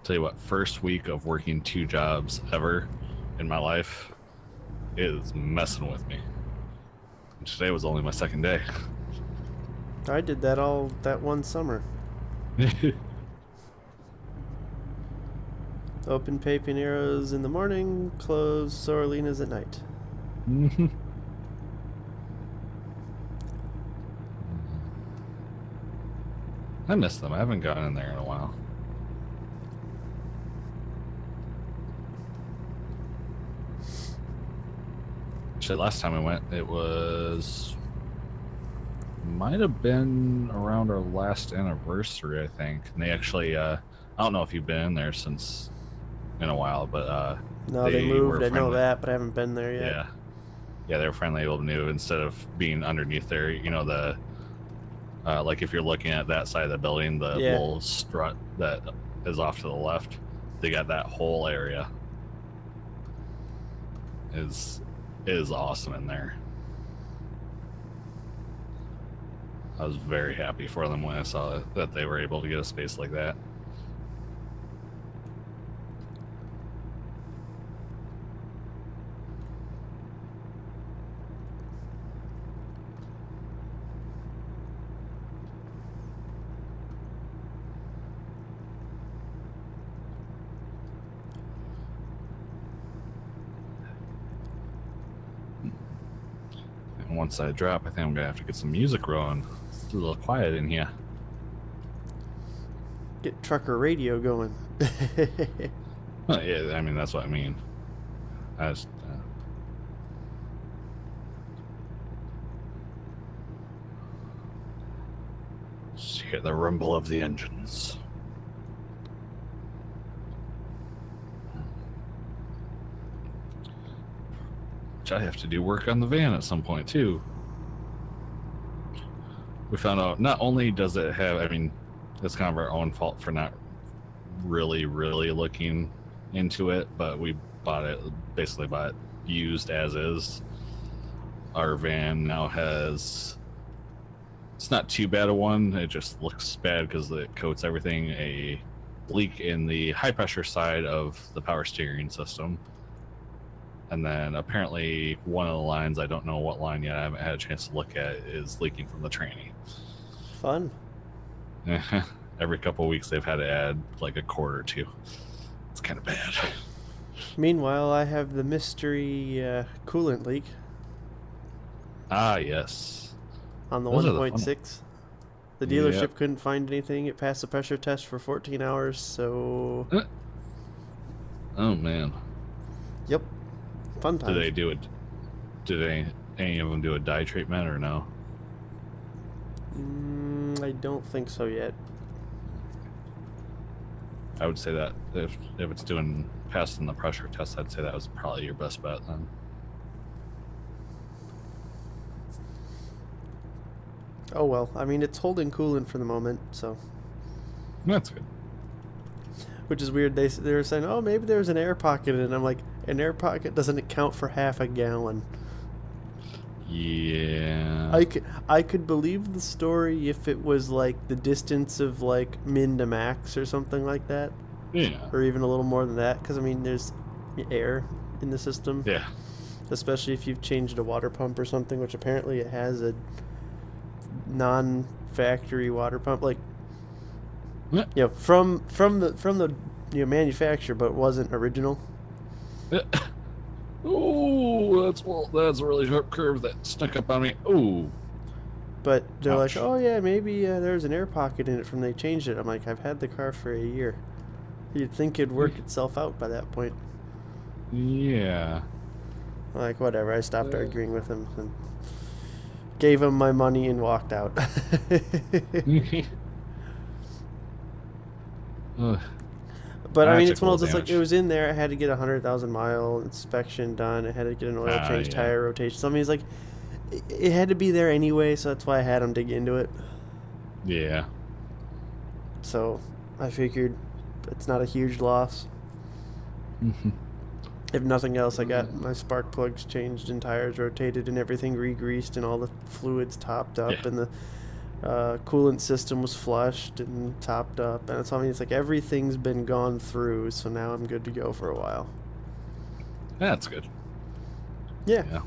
Tell you what, first week of working 2 jobs ever in my life is messing with me. And today was only my second day. I did that all that one summer. Open Pepineros in the morning, close Sorolinas at night. I miss them. I haven't gone in there in a while. Shit, last time I went, it was... might have been around our last anniversary, I think. And they actually, I don't know if you've been in there since in a while, but No, they moved. were I know friendly. that, but I haven't been there yet. Yeah. Yeah, they were friendly old new instead of being underneath there, you know, the like if you're looking at that side of the building, the Yeah. little strut that is off to the left, they got that whole area. Is awesome in there. I was very happy for them when I saw that they were able to get a space like that. And once I drop, I think I'm gonna have to get some music rolling. It's a little quiet in here. Get trucker radio going. Well, yeah, I mean, that's what I mean. I just, just hear the rumble of the engines. Which I have to do work on the van at some point, too. We found out not only does it have, I mean, it's kind of our own fault for not really looking into it, but we basically bought it used as is. Our van now has, it's not too bad a one, it just looks bad because it coats everything, a leak in the high pressure side of the power steering system. And then apparently one of the lines, I don't know what line yet, I haven't had a chance to look at, is leaking from the tranny. Fun. Every couple of weeks they've had to add like a quart or two. It's kind of bad. Meanwhile, I have the mystery coolant leak Ah, yes. on the Those are the fun 1.6. The dealership Yep. couldn't find anything. It passed the pressure test for 14 hours, so... Oh, man. Yep. Fun Did times. they do it? Did any of them do a dye treatment or no? I don't think so yet. I would say that if it's doing passing the pressure test, I'd say that was probably your best bet then. Oh well, I mean it's holding coolant for the moment, so That's good. which is weird. They were saying, oh maybe there's an air pocket in it. I'm like, an air pocket doesn't account for half a gallon. Yeah. I could believe the story if it was like the distance of like min to max or something like that, Yeah. or even a little more than that. Because I mean, there's air in the system, Yeah. especially if you've changed a water pump or something, which apparently it has a non-factory water pump, like Yeah. from the manufacturer, but wasn't original. Oh, that's a really sharp curve that snuck up on me. Oh. But they're Ouch. like, oh yeah, maybe there's an air pocket in it from they changed it. I'm like, I've had the car for a year. You'd think it'd work itself out by that point. Yeah. Like, whatever. I stopped arguing with him and gave him my money and walked out. Ugh. But I mean, That's it's a one of cool those, like, damage. it was in there. I had to get a 100,000 mile inspection done. I had to get an oil change, Yeah. tire rotation. So I mean, it's like, it had to be there anyway. So that's why I had him dig into it. Yeah. So I figured it's not a huge loss. If nothing else, I got my spark plugs changed and tires rotated and everything re-greased and all the fluids topped up Yeah. and the coolant system was flushed and topped up. And so I mean, it's like everything's been gone through. So now I'm good to go for a while. That's good. Yeah. Yeah.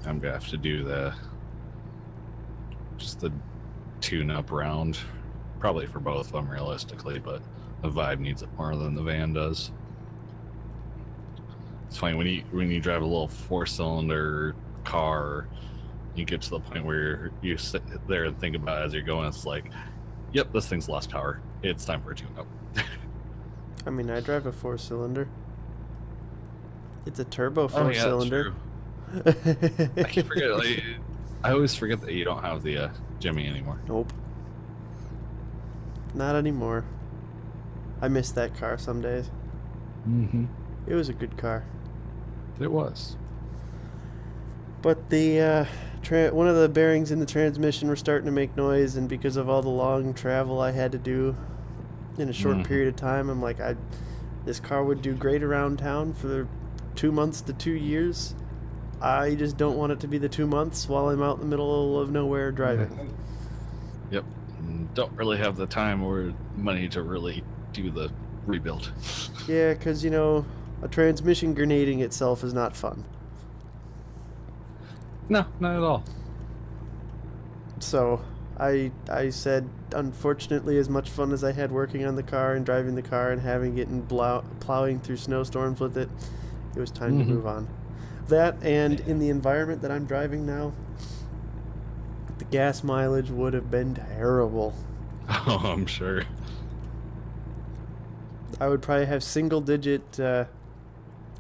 I'm gonna have to do just the tune-up round, probably for both of them realistically, but the Vibe needs it more than the van does. It's funny when you drive a little 4-cylinder car, you get to the point where you sit there and think about it as you're going. It's like, yep, this thing's lost power. It's time for a tune-up. I mean, I drive a 4-cylinder. It's a turbo Oh, yeah, that's 4-cylinder. true. I can forget. Like, I always forget that you don't have the Jimmy anymore. Nope. Not anymore. I miss that car some days. Mm-hmm. It was a good car. It was. But the one of the bearings in the transmission were starting to make noise, and because of all the long travel I had to do in a short period of time, I'm like, this car would do great around town for 2 months to 2 years. I just don't want it to be the 2 months while I'm out in the middle of nowhere driving. Yep. Don't really have the time or money to really do the rebuild. Yeah, because, a transmission grenading itself is not fun. No, not at all. So I said, unfortunately, as much fun as I had working on the car and driving the car and having it and plowing through snowstorms with it, it was time to move on. That, and in the environment that I'm driving now, the gas mileage would have been terrible. Oh, I'm sure. I would probably have single-digit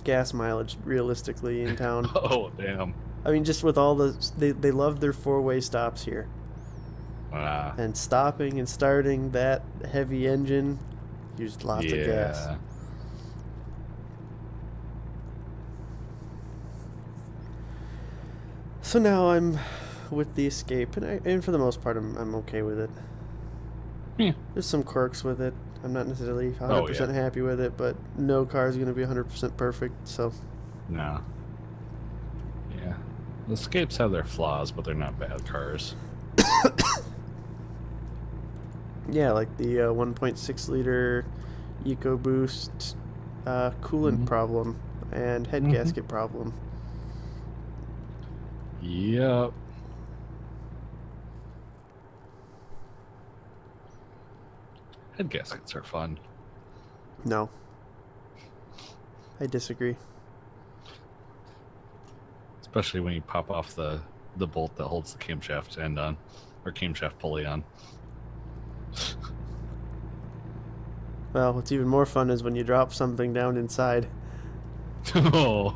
gas mileage, realistically, in town. Oh, damn. I mean, just with all they love their four-way stops here. Ah, And stopping and starting that heavy engine used lots of gas. So now I'm with the Escape, and for the most part, I'm okay with it. Yeah. There's some quirks with it. I'm not necessarily 100% Oh, yeah. happy with it, but no car is going to be 100% perfect. So No. Yeah. The Escapes have their flaws, but they're not bad cars. yeah, like the 1.6 liter EcoBoost coolant problem and head gasket problem. Yep. Head gaskets are fun. No, I disagree. Especially when you pop off the bolt that holds the camshaft end on, or camshaft pulley on. Well, what's even more fun is when you drop something down inside. Oh.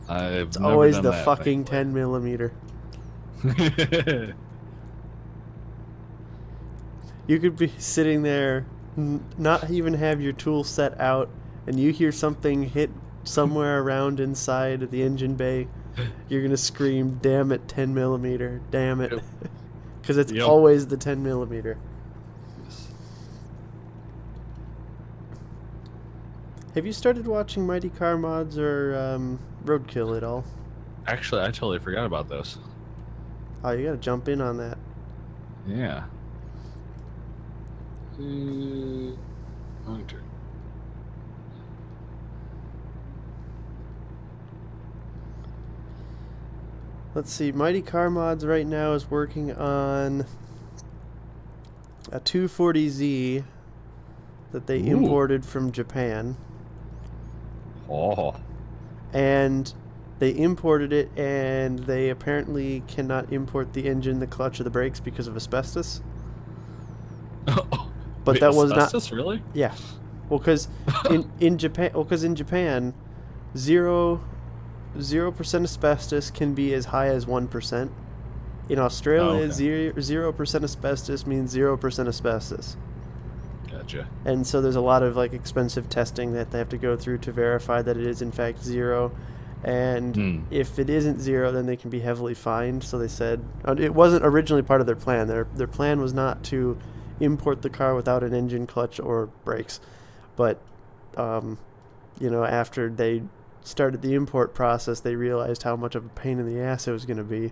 I've It's never always done the that, fucking thankfully. 10 millimeter. You could be sitting there, not even have your tool set out, and you hear something hit somewhere around inside of the engine bay. You're gonna scream, "Damn it, 10 millimeter! Damn it!" Yep. Because it's Yep. always the 10 millimeter. Have you started watching Mighty Car Mods or Roadkill at all? Actually, I totally forgot about those. Oh, you gotta jump in on that. Yeah. Monitor. Let's see. Mighty Car Mods right now is working on a 240Z that they Ooh. imported from Japan. Oh. And they imported it, and they apparently cannot import the engine, the clutch, or the brakes because of asbestos. But Wait, that was not. asbestos, really? Yeah, well, because in Japan, 0% asbestos can be as high as 1%. In Australia, Oh, okay. 0% asbestos means 0% asbestos. Gotcha. And so there's a lot of like expensive testing that they have to go through to verify that it is in fact 0. And if it isn't 0, then they can be heavily fined. So they said it wasn't originally part of their plan. Their plan was not to import the car without an engine, clutch, or brakes. But after they started the import process, they realized how much of a pain in the ass it was going to be.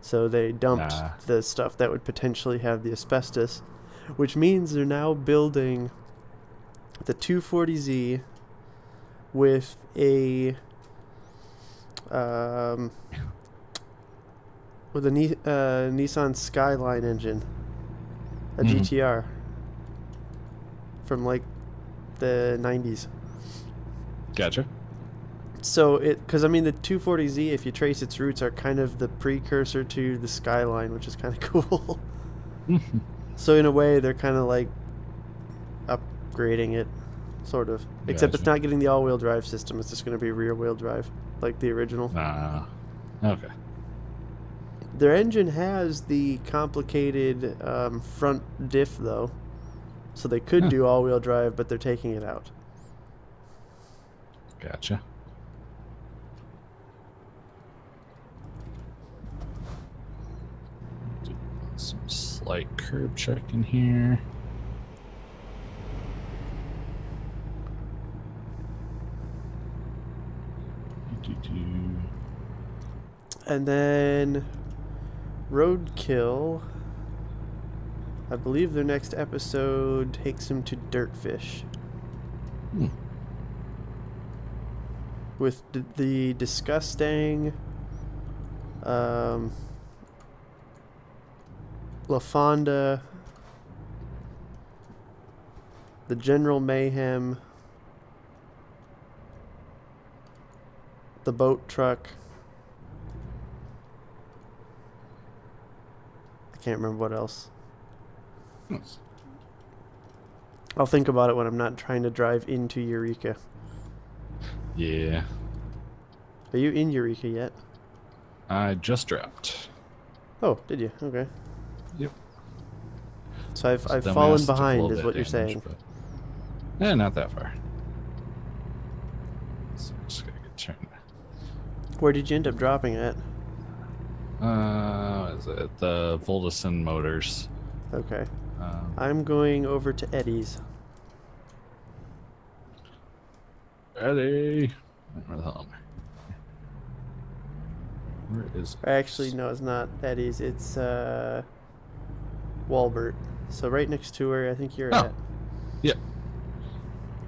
So they dumped the stuff that would potentially have the asbestos, which means they're now building the 240Z with a Nissan Skyline engine, a GTR from like the 90s. Gotcha. So because I mean the 240Z, if you trace its roots, are kind of the precursor to the Skyline, which is kind of cool. So in a way, they're kind of like upgrading it, sort of. Except it's not getting the all-wheel drive system. It's just going to be rear-wheel drive, like the original. Okay. Their engine has the complicated front diff, though. So they could do all-wheel drive, but they're taking it out. Gotcha. Some slight curb check in here. And then Roadkill, I believe their next episode takes him to Dirtfish. With the disgusting La Fonda, the General Mayhem, the boat truck. I can't remember what else. I'll think about it when I'm not trying to drive into Eureka. Yeah. Are you in Eureka yet? I just dropped. Oh, did you? Okay. Yep. So I've Dumbass fallen took a behind, little is bit what you're damage, saying. but not that far. So I'm just gonna get turned. Where did you end up dropping at? What is it? The Voldeson Motors. Okay. I'm going over to Eddie's. Eddie. Where the hell am I? Where is it? Actually, no, it's not Eddie's. It's Walbert. So right next to where I think you're at. Yeah.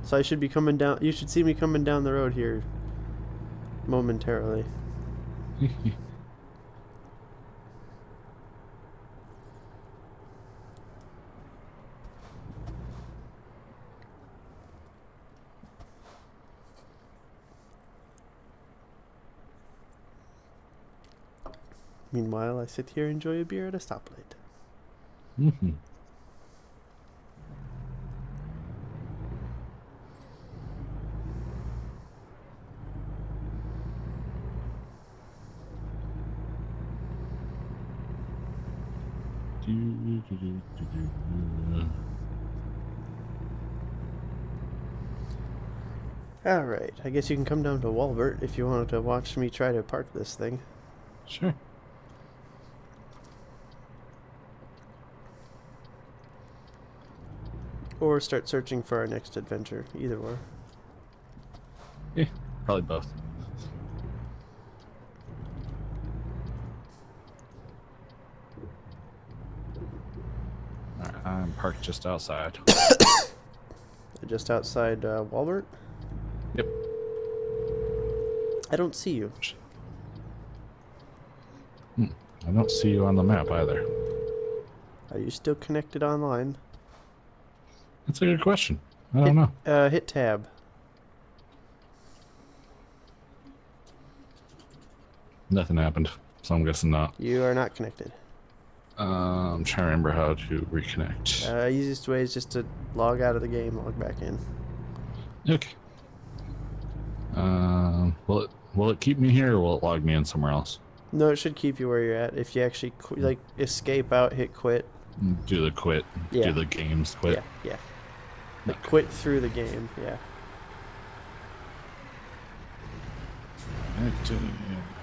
So I should be coming down. You should see me coming down the road here momentarily. Meanwhile, I sit here and enjoy a beer at a stoplight. Alright, I guess you can come down to Walbert if you wanted to watch me try to park this thing. Sure. Or start searching for our next adventure. Either or. Yeah, probably both. Alright, I'm parked just outside. Just outside Walbert? Yep. I don't see you. I don't see you on the map either. Are you still connected online? That's a good question. I don't know. Hit tab. Nothing happened, so I'm guessing not. You are not connected. I'm trying to remember how to reconnect. Easiest way is just to log out of the game, log back in. Okay. Will it keep me here, or will it log me in somewhere else? No, it should keep you where you're at. If you actually like escape out, hit quit. Do the quit. Yeah. Do the games quit. Yeah. Like quit through the game. Yeah.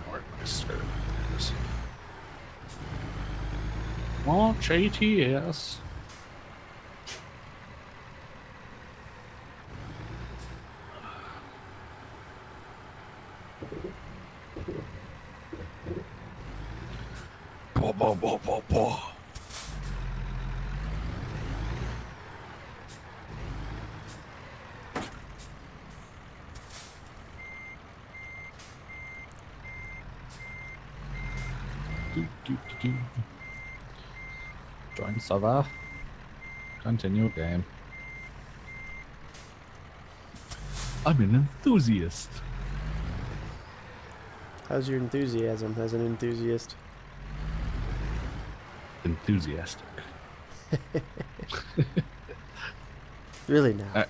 Where'd my server is? Launch ATS. Boah, boah, boah, boah, boah. Join server. Continue game. I'm an enthusiast. How's your enthusiasm as an enthusiast? Enthusiastic. Really now.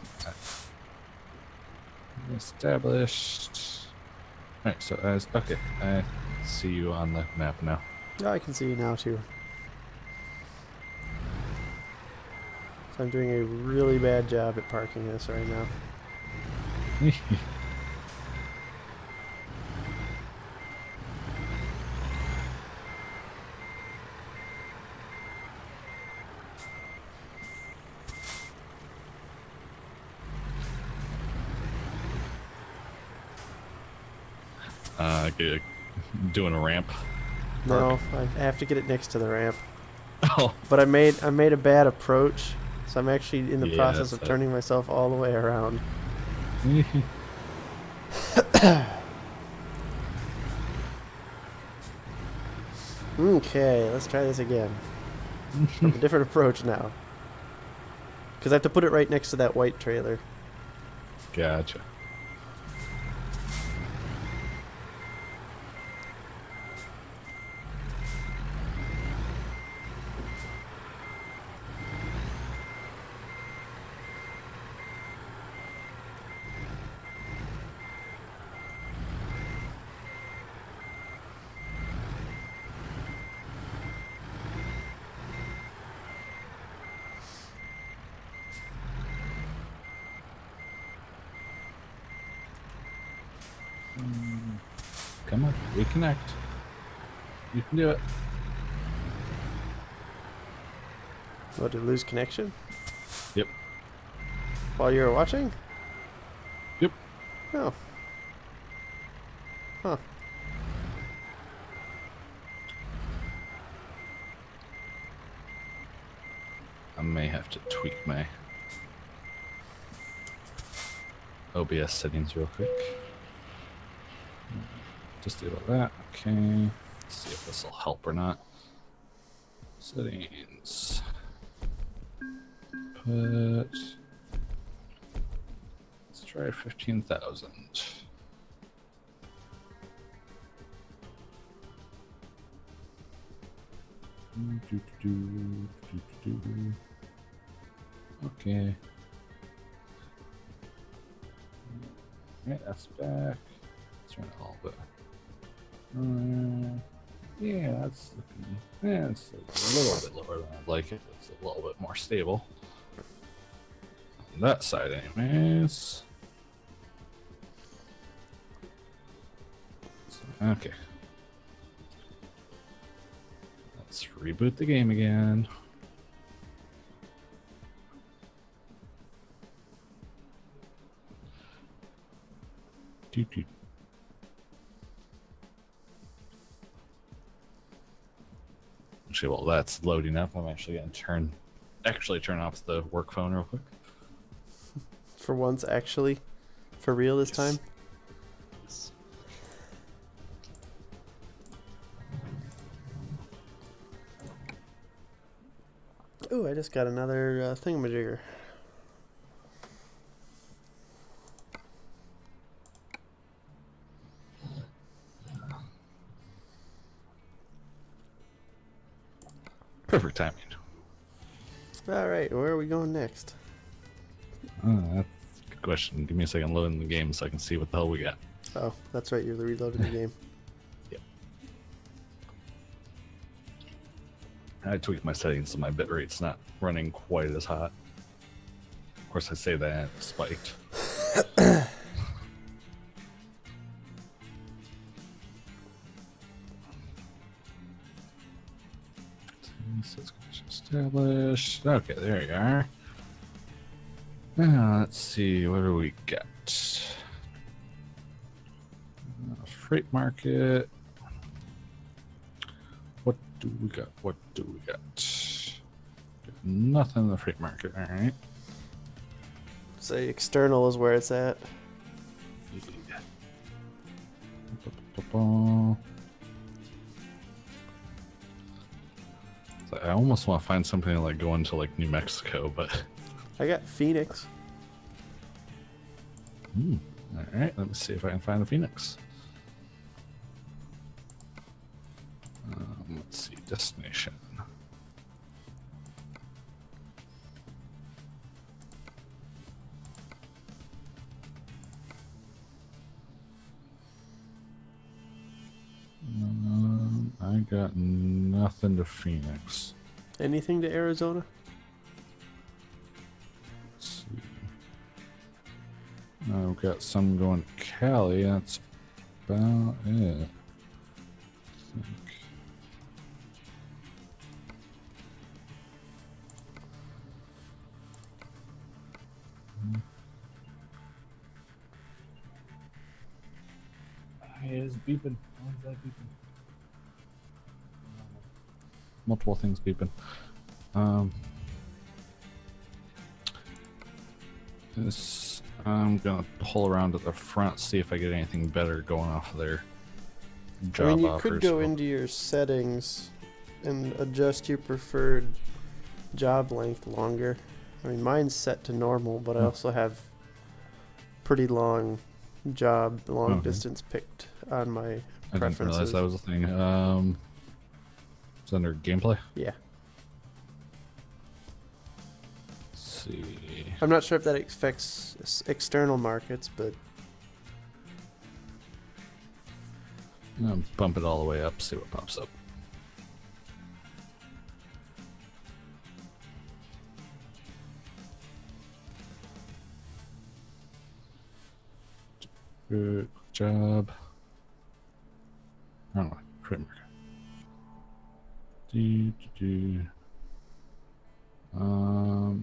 Established. Alright, so okay, I see you on the map now. Oh, I can see you now too. So I'm doing a really bad job at parking this right now. Doing a ramp. No, I have to get it next to the ramp. Oh, But I made a bad approach, so I'm actually in the Yeah, process of that's turning myself all the way around. Okay, let's try this again. From a different approach now. Because I have to put it right next to that white trailer. Gotcha. Come on, reconnect. You can do it. What, did I lose connection? Yep. While you were watching? Yep. Oh. Huh. I may have to tweak my OBS settings real quick. Just do all that. Okay. Let's see if this will help or not. Settings. Put. Let's try 15,000. Okay. Alright, that's back. Let's run it all the Yeah, that's looking. Yeah, it's a little bit lower than I'd like it. It's a little bit more stable. On that side, anyways. Okay. Let's reboot the game again. Doo-doo. Actually, while that's loading up, I'm actually going to turn off the work phone real quick. For once, actually. For real this time? Yes. Ooh, I just got another thingamajigger. Perfect timing. Alright, where are we going next? That's a good question. Give me a second loading the game so I can see what the hell we got. Oh, that's right, you're reloading the game. Yep. I tweaked my settings so my bitrate's not running quite as hot. Of course, I say that it spiked. Established. Okay, there you are. Now, let's see, what do we got? Freight market. What do we got? What do we got? Got nothing in the freight market. All right. Say external is where it's at. So I almost want to find something to like go into like New Mexico, but I got Phoenix. all right. Let me see if I can find a Phoenix. Let's see, destination. I got nothing to Phoenix. Anything to Arizona? Let's see. I've got some going to Cali. That's about it. I think. It is beeping. Why is that beeping? Multiple things beeping. This I'm gonna pull around to the front, see if I get anything better going off of their job I mean, you offers. could go into your settings and adjust your preferred job length longer. I mean, mine's set to normal, but I also have pretty long long distance picked on my I preferences. didn't realize that was a thing. It's under gameplay. Yeah. Let's see. I'm not sure if that affects external markets, but I'm gonna bump it all the way up, see what pops up. Good job. I don't know. Framework.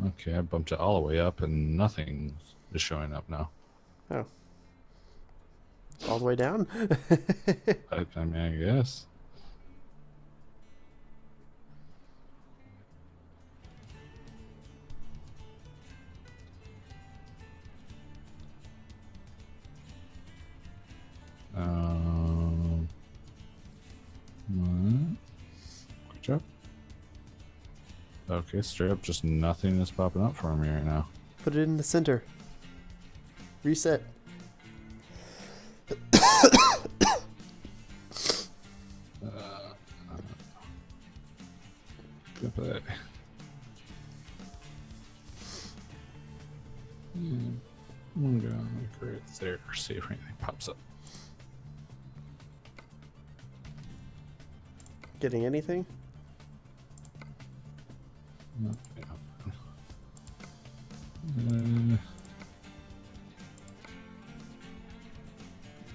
Okay, I bumped it all the way up and nothing is showing up now. oh, all the way down. I mean, I guess. What? Good job. Okay, straight up, just nothing is popping up for me right now. Put it in the center. Reset. Goodbye. I'm gonna make right there, see if anything pops up. getting anything?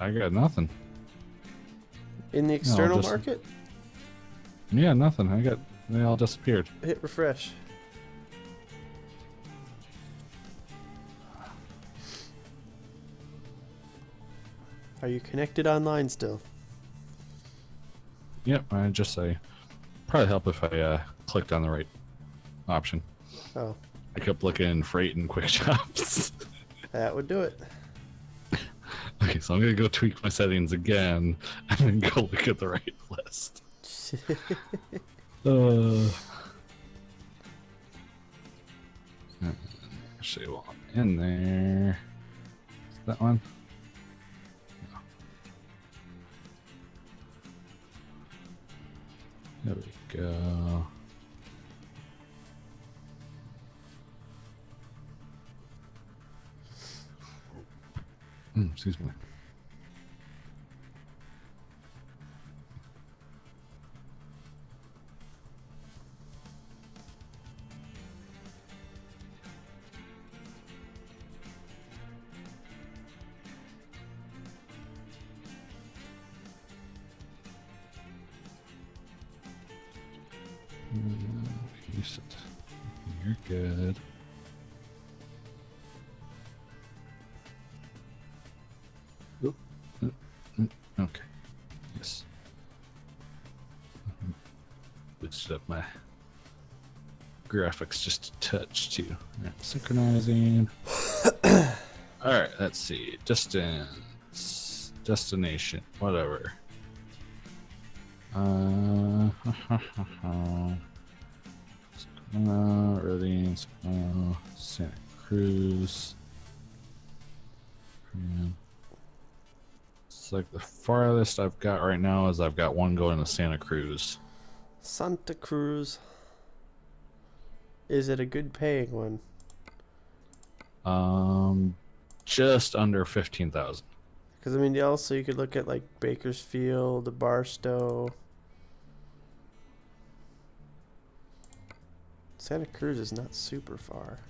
I got nothing. In the external just- market? Yeah, nothing. They all disappeared. Hit refresh. Are you connected online still? Yep, I just say probably help if I clicked on the right option. Oh, I kept looking in freight and quick shops. that would do it. Okay, so I'm gonna go tweak my settings again and then go look at the right list. Actually, while I'm in there, is that one? No. There we go. Excuse me. You said you're good. Oop. Okay. Yes. Boosted up my graphics just a touch too. Alright, synchronizing. Alright, let's see. Distance. Destination. Whatever. Reading, Santa Cruz. It's like the farthest I've got right now is I've got one going to Santa Cruz. Santa Cruz. Is it a good paying one? Just under 15,000. Because I mean, also you could look at like Bakersfield, Barstow. Santa Cruz is not super far.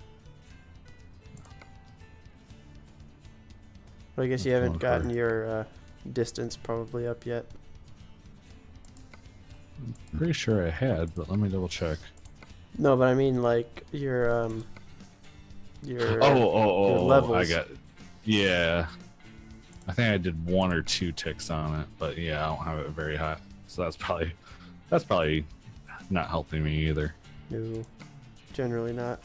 But I guess you haven't gotten your distance probably up yet. Pretty sure I had, but let me double check. No, but I mean like your your levels. I got. Yeah, I think I did 1 or 2 ticks on it, but yeah, I don't have it very high, so that's probably not helping me either. No, generally not.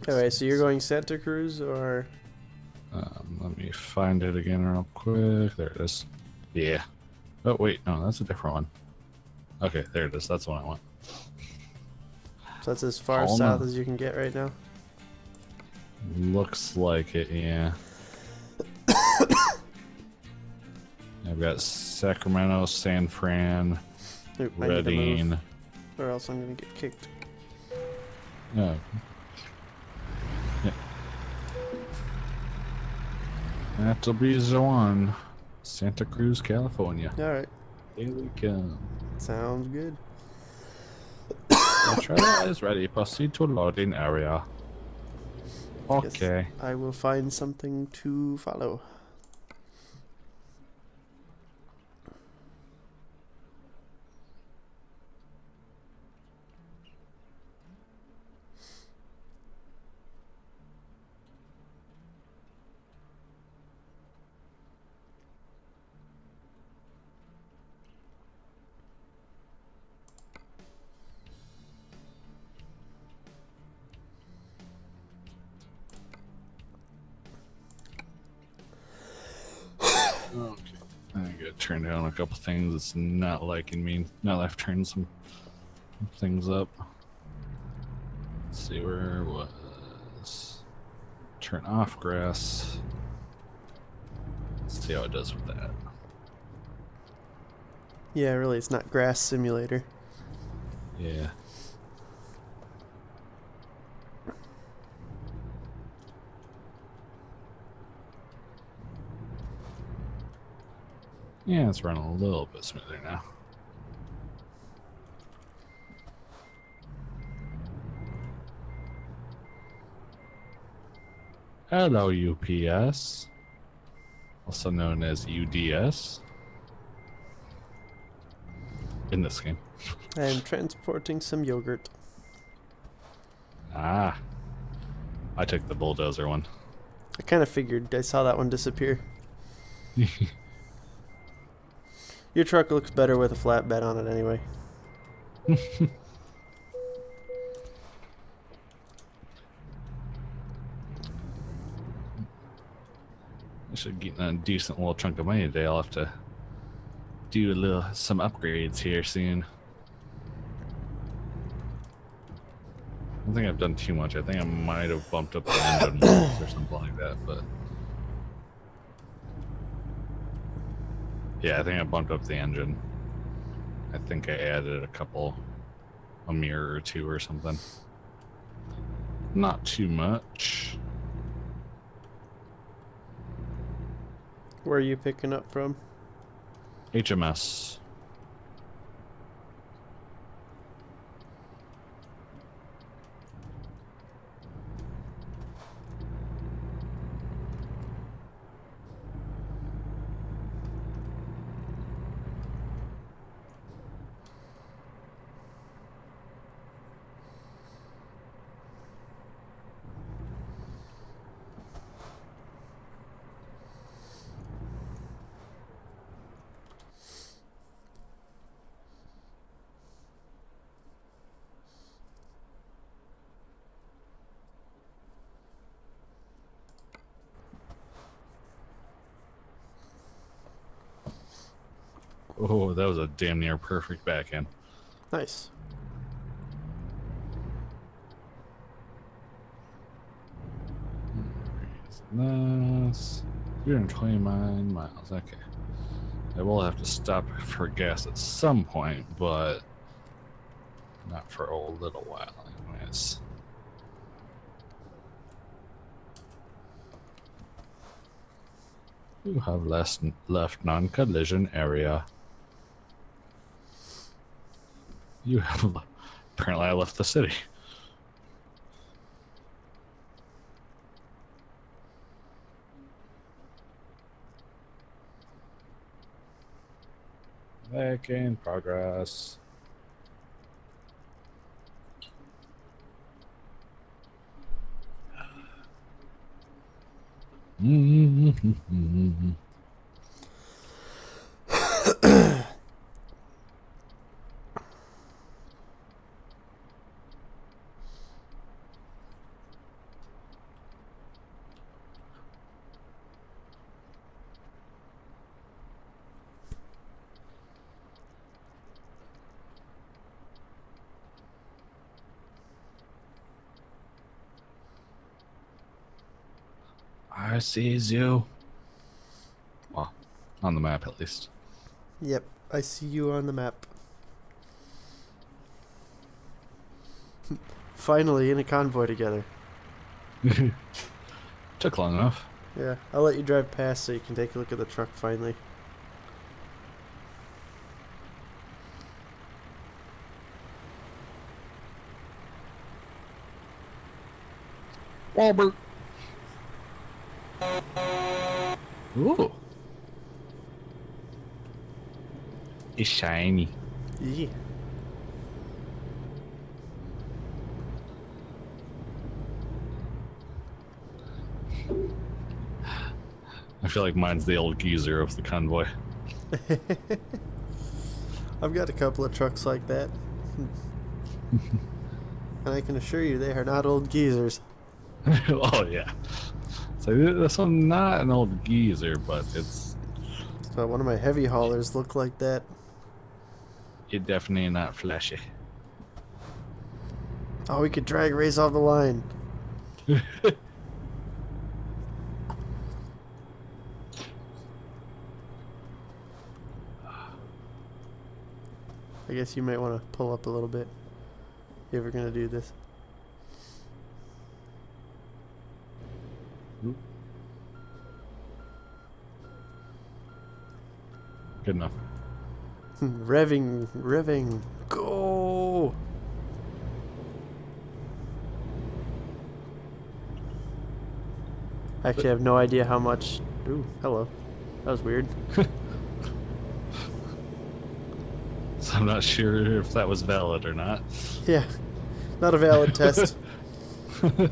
Okay, so you're going Santa Cruz or? Let me find it again real quick. There it is. Yeah. Oh wait, no, that's a different one. Okay, there it is. That's the one I want. So that's as far Oh, south no. as you can get right now. Looks like it, yeah. I've got Sacramento, San Fran, Oop, I need to move, Redding. or else I'm gonna get kicked. Oh. Yeah. That'll be the one. Santa Cruz, California. All right, Here we come. sounds good. The trailer is ready. Proceed to loading area. Okay. Yes, I will find something to follow. Okay. I gotta turn down a couple things. It's not liking me. Now that I've turned some things up. Let's see where it was. Turn off grass. Let's see how it does with that. Yeah, really, it's not Grass Simulator. Yeah. Yeah, it's running a little bit smoother now. Hello, UPS, also known as UDS in this game. I am transporting some yogurt. Ah, I took the bulldozer one. I kind of figured. I saw that one disappear. Your truck looks better with a flatbed on it anyway. I should get a decent little chunk of money today. I'll have to do some upgrades here soon. I don't think I've done too much. I think I might have bumped up the engine once or something like that, but yeah, I think I bumped up the engine. I think I added a mirror or two or something. Not too much. Where are you picking up from? HMS. Oh, that was a damn near perfect backhand. Nice. Nice. 329 miles. Okay. I will have to stop for gas at some point, but not for a little while, anyways. You have left non-collision area. You have. Apparently, I left the city. Back in progress. I sees you. Well, on the map at least. Yep, I see you on the map. Finally in a convoy together. Took long enough. Yeah, I'll let you drive past so you can take a look at the truck finally. Walbert. Ooh. It's shiny. Yeah. I feel like mine's the old geezer of the convoy. I've got a couple of trucks like that. And I can assure you they are not old geezers. Oh yeah. So this one's not an old geezer, but it's So one of my heavy haulers look like that. it definitely not flashy. Oh, we could drag race off the line. I guess you might want to pull up a little bit if we're going to do this. Good enough. Revving. Go! Actually, I have no idea how much. Ooh, hello. That was weird. So I'm not sure if that was valid or not. Yeah, not a valid test. So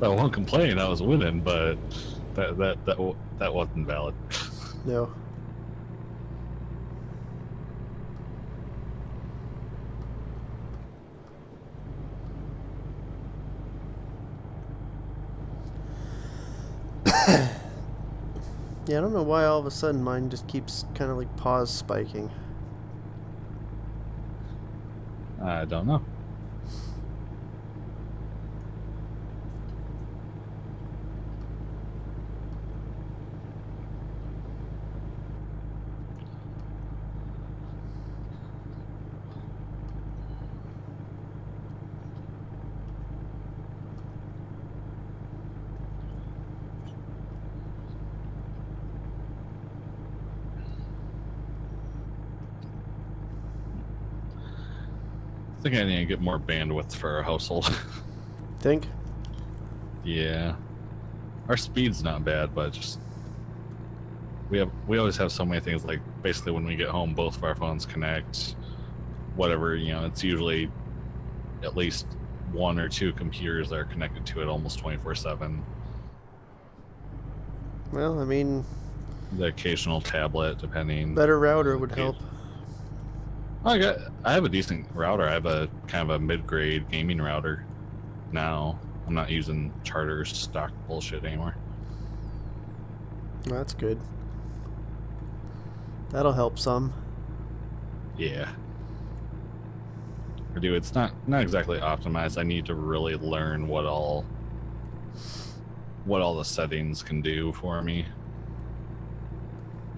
I won't complain. I was winning, but that wasn't valid. No. Yeah, I don't know why all of a sudden mine just keeps kind of like pause spiking. I don't know. I think I need to get more bandwidth for our household. Think? Yeah. Our speed's not bad, but just we always have so many things, like basically when we get home both of our phones connect, whatever, you know, it's usually at least one or two computers that are connected to it almost 24/7. Well, I mean, The occasional tablet, depending. better router would help. I have a decent router. I have a kind of a mid-grade gaming router now. I'm not using Charter's stock bullshit anymore. That's good. That'll help some. Yeah. Or do it's not exactly optimized. I need to really learn what all the settings can do for me.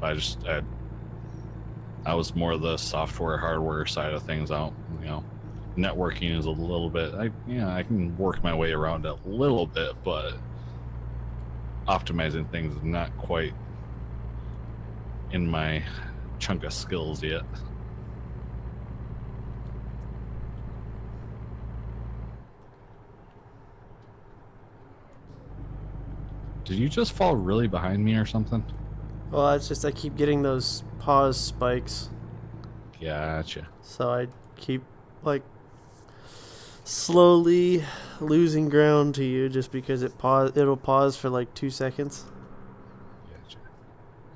I was more the software hardware side of things out, you know. Networking is a little bit I can work my way around it a little bit, but optimizing things is not quite in my chunk of skills yet. Did you just fall really behind me or something? Well, it's just I keep getting those pause spikes, Gotcha. so I keep like slowly losing ground to you just because it'll pause for like 2 seconds. Gotcha.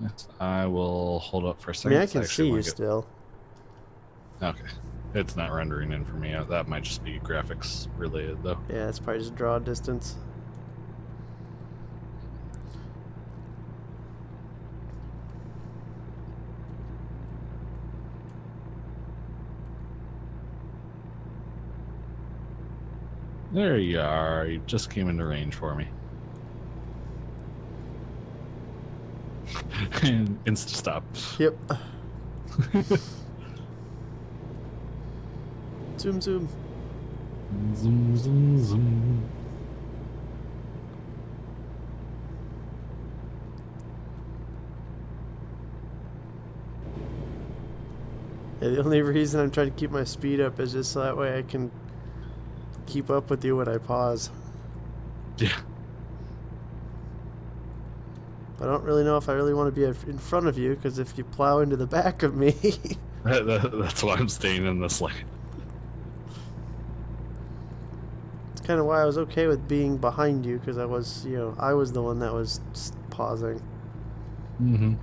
Yes, I will hold up for a I second. mean, I can see you still. Okay. It's not rendering in for me. That might just be graphics related, though. Yeah, it's probably just draw distance. There you are. You just came into range for me. And insta stop. Yep. Zoom. Zoom, zoom, zoom. Yeah, the only reason I'm trying to keep my speed up is just so that way I can keep up with you when I pause. Yeah. I don't really know if I really want to be in front of you, because if you plow into the back of me... That's why I'm staying in this lane. It's kind of why I was okay with being behind you, because I was the one that was pausing. Mm-hmm.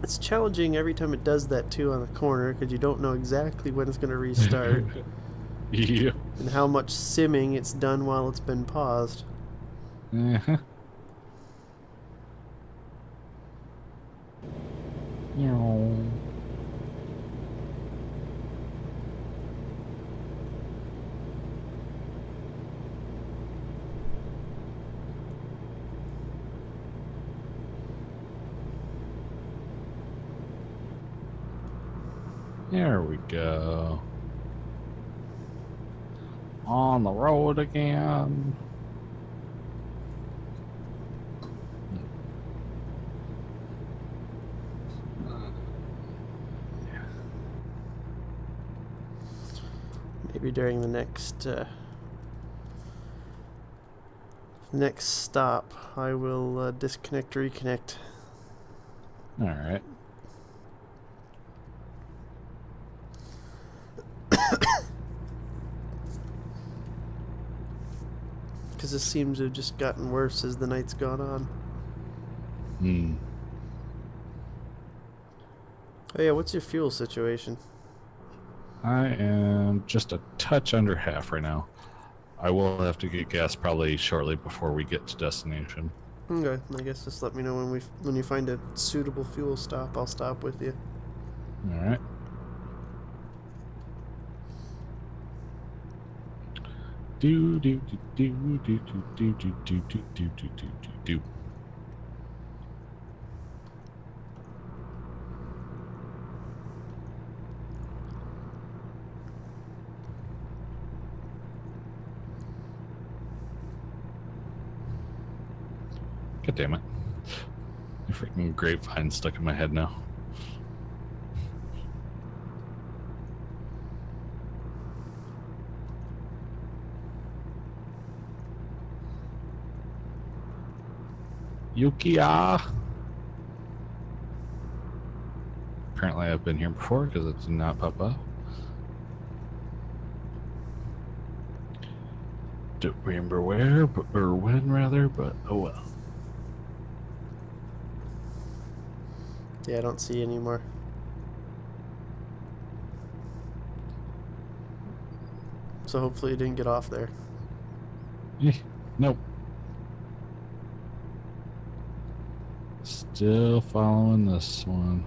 It's challenging every time it does that too on the corner, because you don't know exactly when it's going to restart. Yeah. And how much simming it's done while it's been paused. Uh-huh. There we go. On the road again. Maybe during the next stop, I will disconnect, reconnect. All right. Because this seems to have just gotten worse as the night's gone on. Hmm. Oh yeah, what's your fuel situation? I am just a touch under half right now. I will have to get gas probably shortly before we get to destination. Okay, I guess just let me know when you find a suitable fuel stop. I'll stop with you. All right. Do do do do do do do do do do do do do. God damn it. The freaking grapevine stuck in my head now. Yukiya! Apparently I've been here before because it did not pop up. Don't remember where, or when rather, but oh well. Yeah, I don't see any more. So hopefully you didn't get off there. Nope. Still following this one.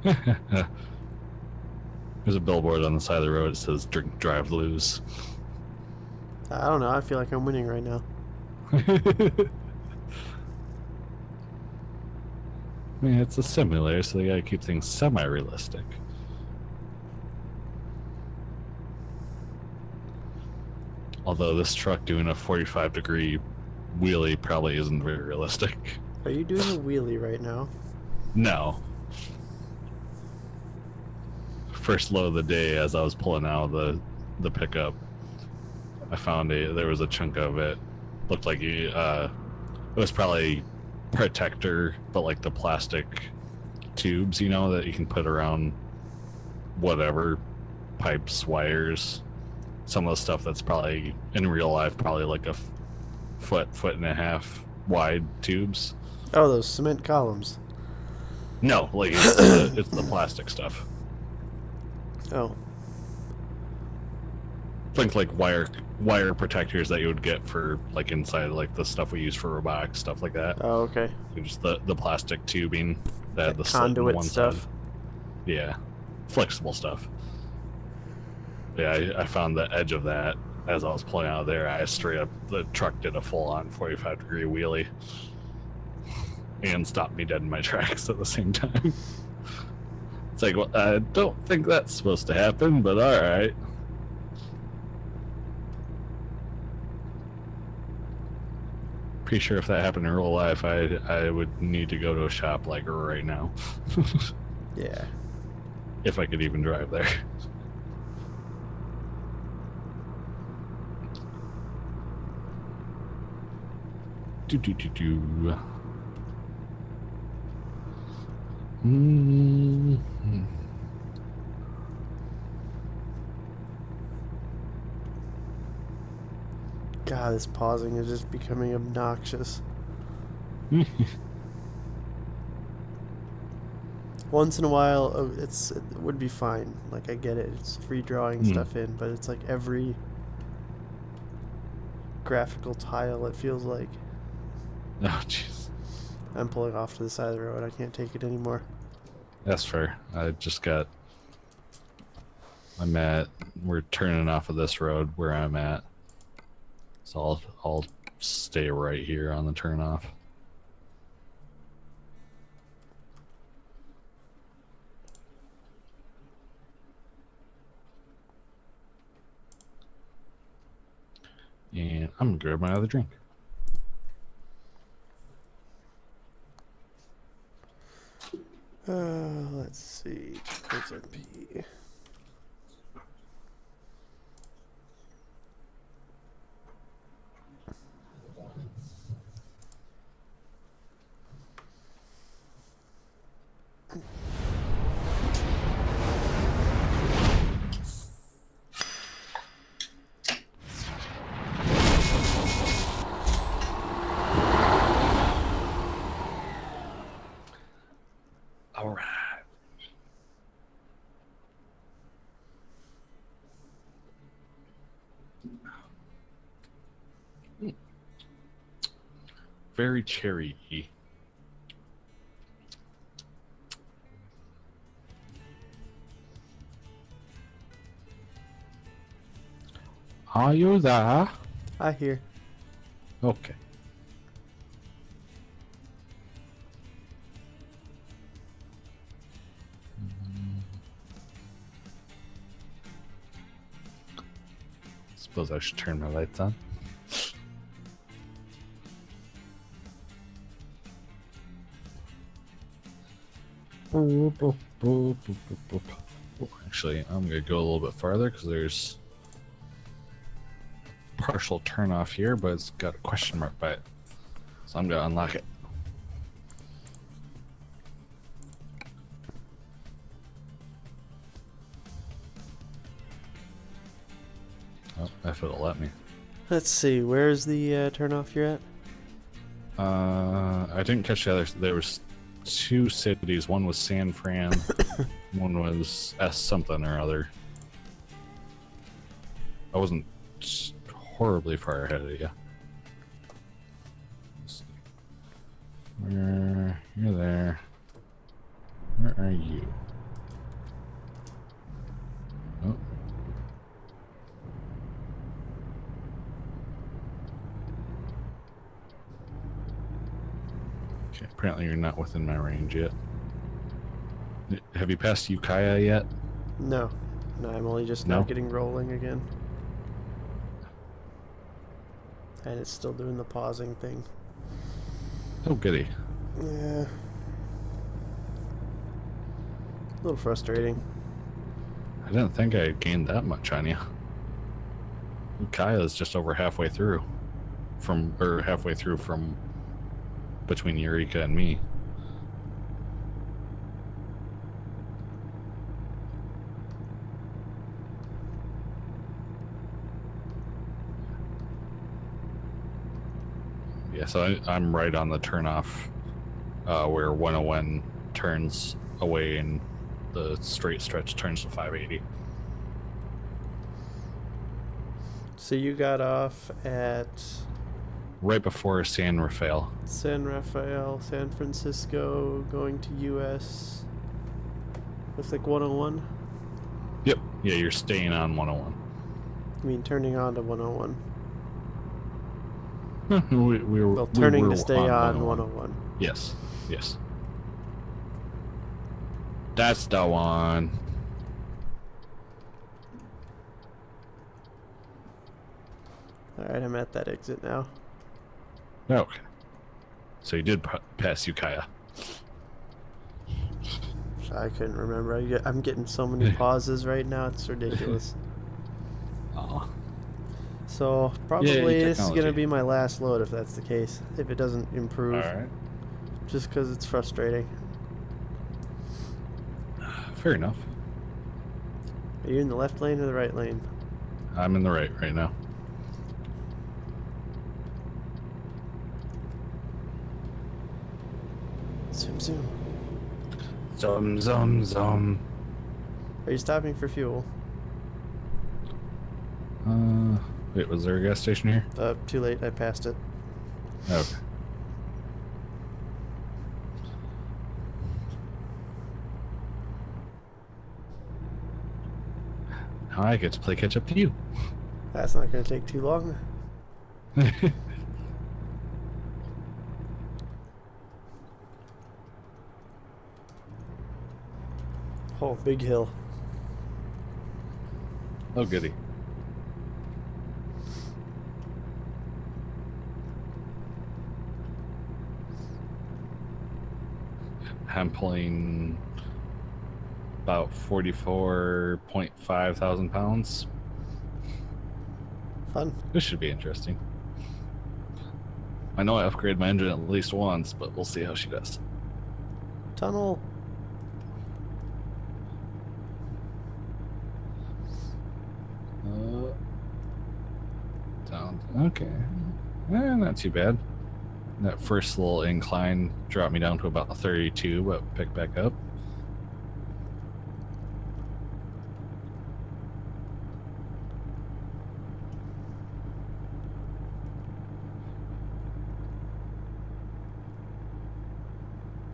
There's a billboard on the side of the road that says drink, drive, lose. I don't know, I feel like I'm winning right now. I mean, it's a simulator, so they gotta keep things semi-realistic. Although this truck doing a 45-degree wheelie probably isn't very realistic. Are you doing a wheelie right now? No. First load of the day, as I was pulling out of the pickup, I found there was a chunk of it. Looked like it was probably protector, but like the plastic tubes, you know, that you can put around whatever, pipes, wires, some of the stuff that's probably in real life probably like a foot and a half wide tubes. Oh, those cement columns. No, like it's the plastic stuff. Oh. Think like wire protectors that you would get for like inside like the stuff we use for robotics, stuff like that. Oh, okay. Just the plastic tubing that had the slit on Conduit one stuff. side. Yeah, flexible stuff. Yeah, I found the edge of that as I was pulling out of there. I straight up, the truck did a full-on 45-degree wheelie and stopped me dead in my tracks at the same time. It's like, well, I don't think that's supposed to happen, but all right. Pretty sure if that happened in real life, I would need to go to a shop like right now. Yeah. If I could even drive there. Do. God, this pausing is just becoming obnoxious. Once in a while, it would be fine. Like, I get it. It's free drawing stuff in, but it's like every graphical tile, it feels like. Oh, jeez. I'm pulling off to the side of the road. I can't take it anymore. That's fair. We're turning off of this road where I'm at. So I'll stay right here on the turnoff. And I'm gonna grab my other drink. Let's see. Where's MP? All right. Very cherry-y. Are you there? I hear. Okay. Suppose I should turn my lights on. Actually, I'm gonna go a little bit farther because there's partial turn off here, but it's got a question mark by it. So I'm gonna unlock it. Oh, if it'll let me. Let's see. Where's the turn off you're at? I didn't catch the others. There was 2 cities. One was San Fran. One was S something or other. I wasn't horribly far ahead of you. Let's see. Where you're there. Where are you? Oh. Okay, apparently you're not within my range yet. Have you passed Ukiah yet? No. No, I'm only just No? now getting rolling again. And it's still doing the pausing thing. Oh, goody. Yeah. A little frustrating. I didn't think I gained that much on you. Ukiah is just over halfway through. Halfway through from between Eureka and me. Yeah, so I'm right on the turnoff where 101 turns away and the straight stretch turns to 580. So you got off at Right before San Rafael. San Rafael, San Francisco, going to US. Looks like 101. Yep. Yeah, you're staying on 101. I mean, turning on to 101. we were, Well, turning we were to stay on 101. 101. Yes. Yes. That's the one. Alright, I'm at that exit now. Okay. So you did pass Ukiah. I couldn't remember. I'm getting so many pauses right now, it's ridiculous. Oh. So, probably this is going to technology. be my last load if that's the case. If it doesn't improve. Alright. Just because it's frustrating. Fair enough. Are you in the left lane or the right lane? I'm in the right now. Zoom, zoom. Zum. Are you stopping for fuel? Wait, was there a gas station here? Too late. I passed it. Okay. Now I get to play catch up to you. That's not going to take too long. Oh, big hill. Oh, goody. I'm pulling about 44.5 thousand pounds. Fun. This should be interesting. I know I upgraded my engine at least once, but we'll see how she does. Tunnel. Down. Okay. Not too bad. That first little incline dropped me down to about 32, but picked back up.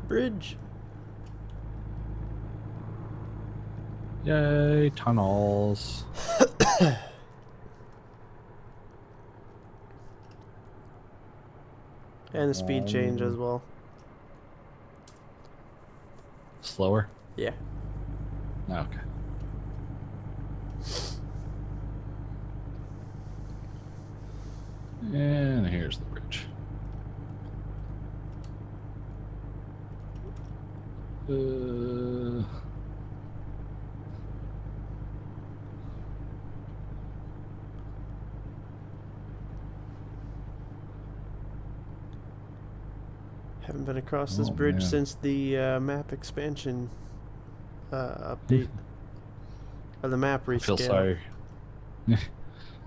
Bridge. Yay, tunnels. And the speed change as well. Slower? Yeah. Okay. And here's the bridge. Haven't been across this Oh, bridge man. since the map expansion update. Or the map rescale. I feel sorry. I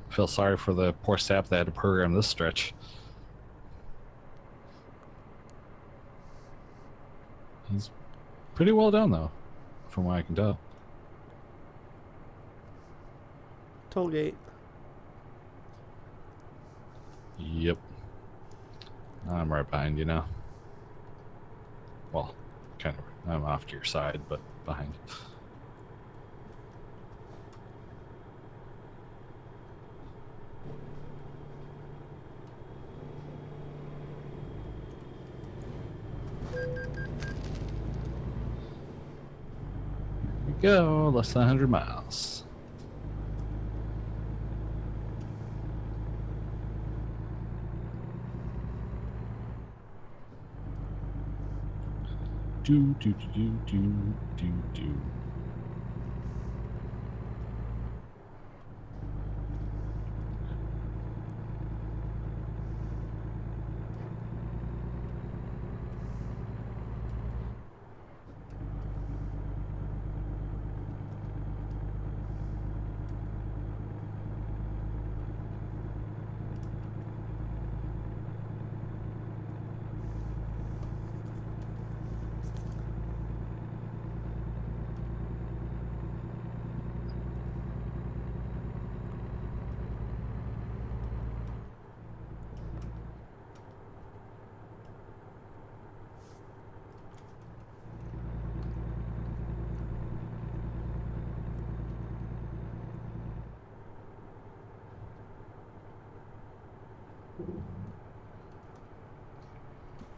feel sorry for the poor sap that had to program this stretch. He's pretty well done, though, from what I can tell. Tollgate. Yep. I'm right behind you now. Well, kind of. I'm off to your side, but behind. Here we go. Less than 100 miles. Do do do do do do.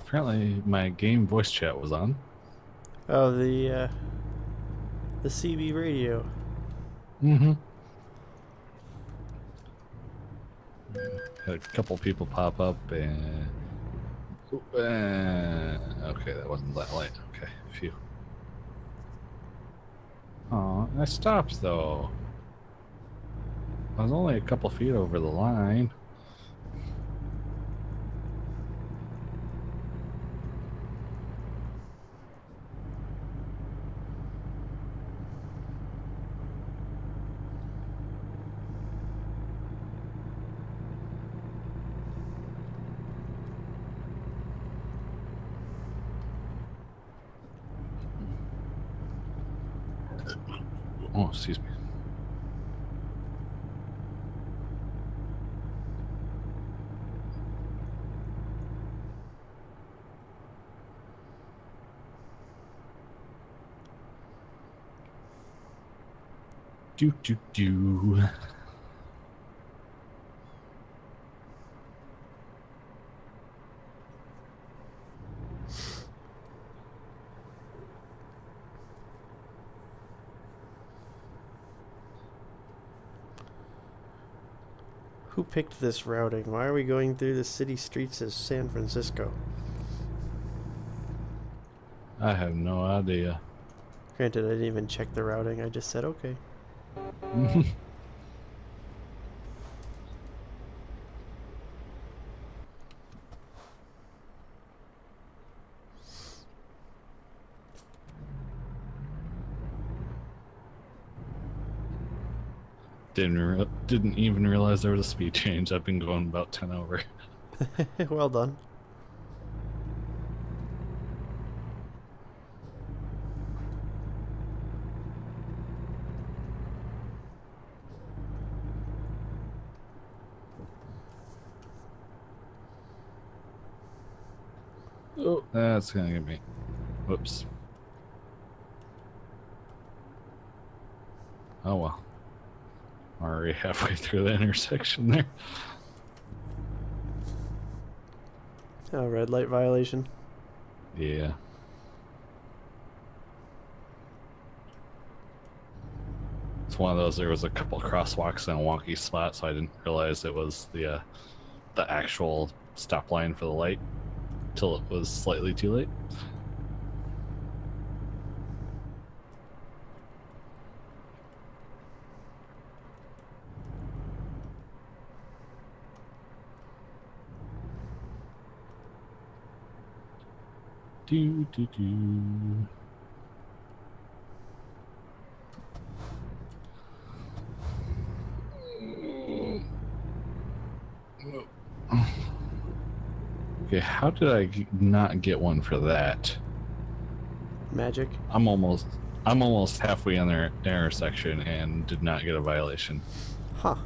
Apparently, my game voice chat was on. Oh, the CB radio. Mm-hmm. Had a couple people pop up and... okay, that wasn't that light. Okay, phew. Oh, I stopped though. I was only a couple feet over the line. Oh, excuse me. Do do do. Who picked this routing? Why are we going through the city streets of San Francisco? I have no idea. Granted, I didn't even check the routing. I just said okay. Didn't even realize there was a speed change. I've been going about 10 over. Well done. Oh, that's gonna get me. Whoops. Oh well. Already halfway through the intersection there. Oh, red light violation. Yeah. It's one of those. There was a couple crosswalks in a wonky spot, so I didn't realize it was the actual stop line for the light till it was slightly too late. Do do do. Okay, how did I not get one for that? Magic. I'm almost halfway on the intersection and did not get a violation. Huh.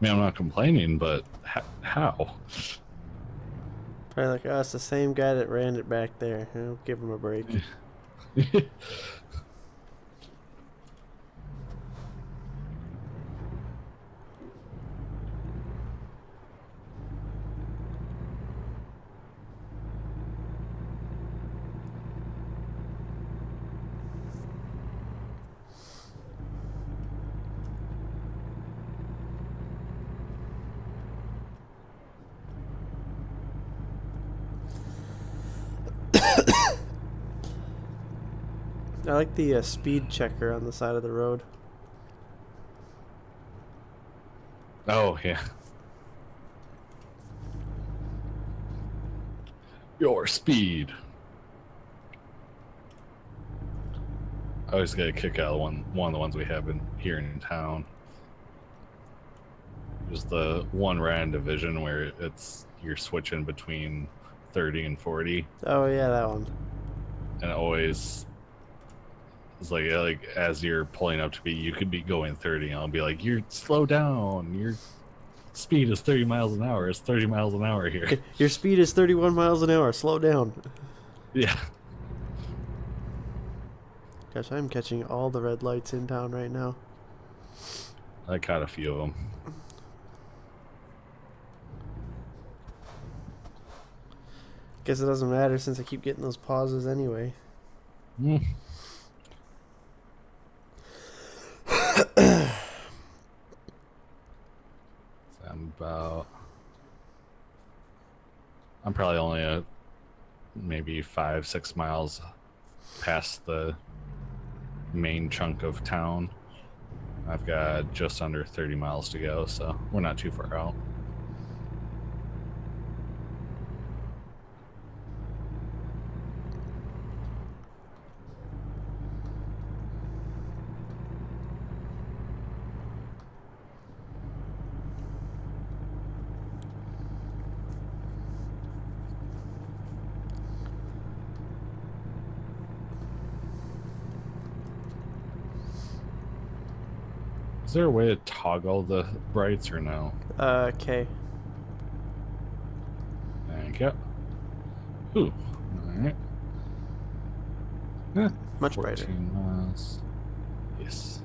I mean, I'm not complaining, but how? Probably like, oh, it's the same guy that ran it back there. I'll give him a break. I like the speed checker on the side of the road. Oh, yeah. Your speed. I always get a kick out of one of the ones we have here in town. There's the one ran division where you're switching between 30 and 40. Oh yeah, that one. And it always is like as you're pulling up to me, you could be going 30 and I'll be like, you're slow down. Your speed is 30 miles an hour. It's 30 miles an hour here. Your speed is 31 miles an hour. Slow down. Yeah. Gosh, I'm catching all the red lights in town right now. I caught a few of them. Guess it doesn't matter since I keep getting those pauses anyway. Mm. I'm probably only maybe 5-6 miles past the main chunk of town. I've got just under 30 miles to go, so we're not too far out. Is there a way to toggle the brights or no? Okay. Thank you. Ooh, alright. Yeah, Much 14 brighter. miles. Yes.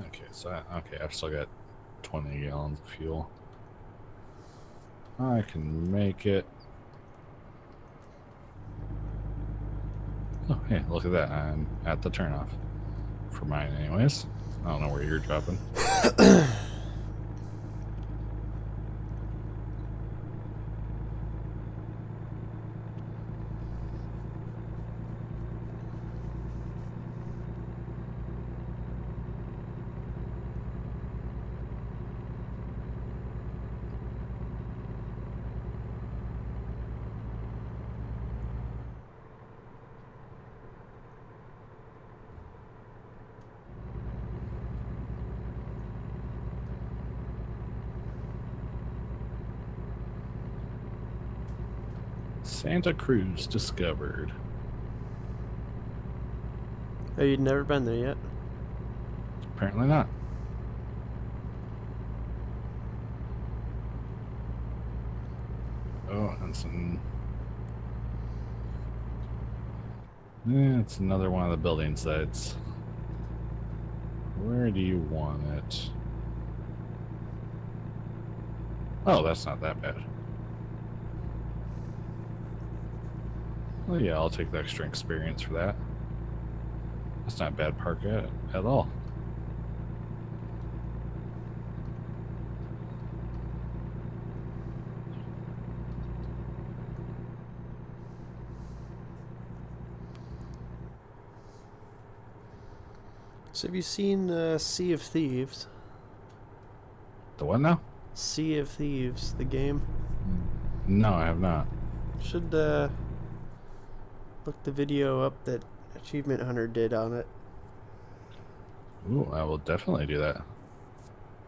Okay, so I've still got 20 gallons of fuel. I can make it. hey, look at that. I'm at the turnoff. For mine, anyways. I don't know where you're dropping. Santa Cruz discovered. Oh, you'd never been there yet? Apparently not. Oh, and some. It's another one of the building sites. Where do you want it? Oh, that's not that bad. Well, yeah, I'll take the extra experience for that. That's not a bad park at all. So have you seen Sea of Thieves? The what now? Sea of Thieves, the game. No, I have not. Should look the video up that Achievement Hunter did on it. Ooh, I will definitely do that.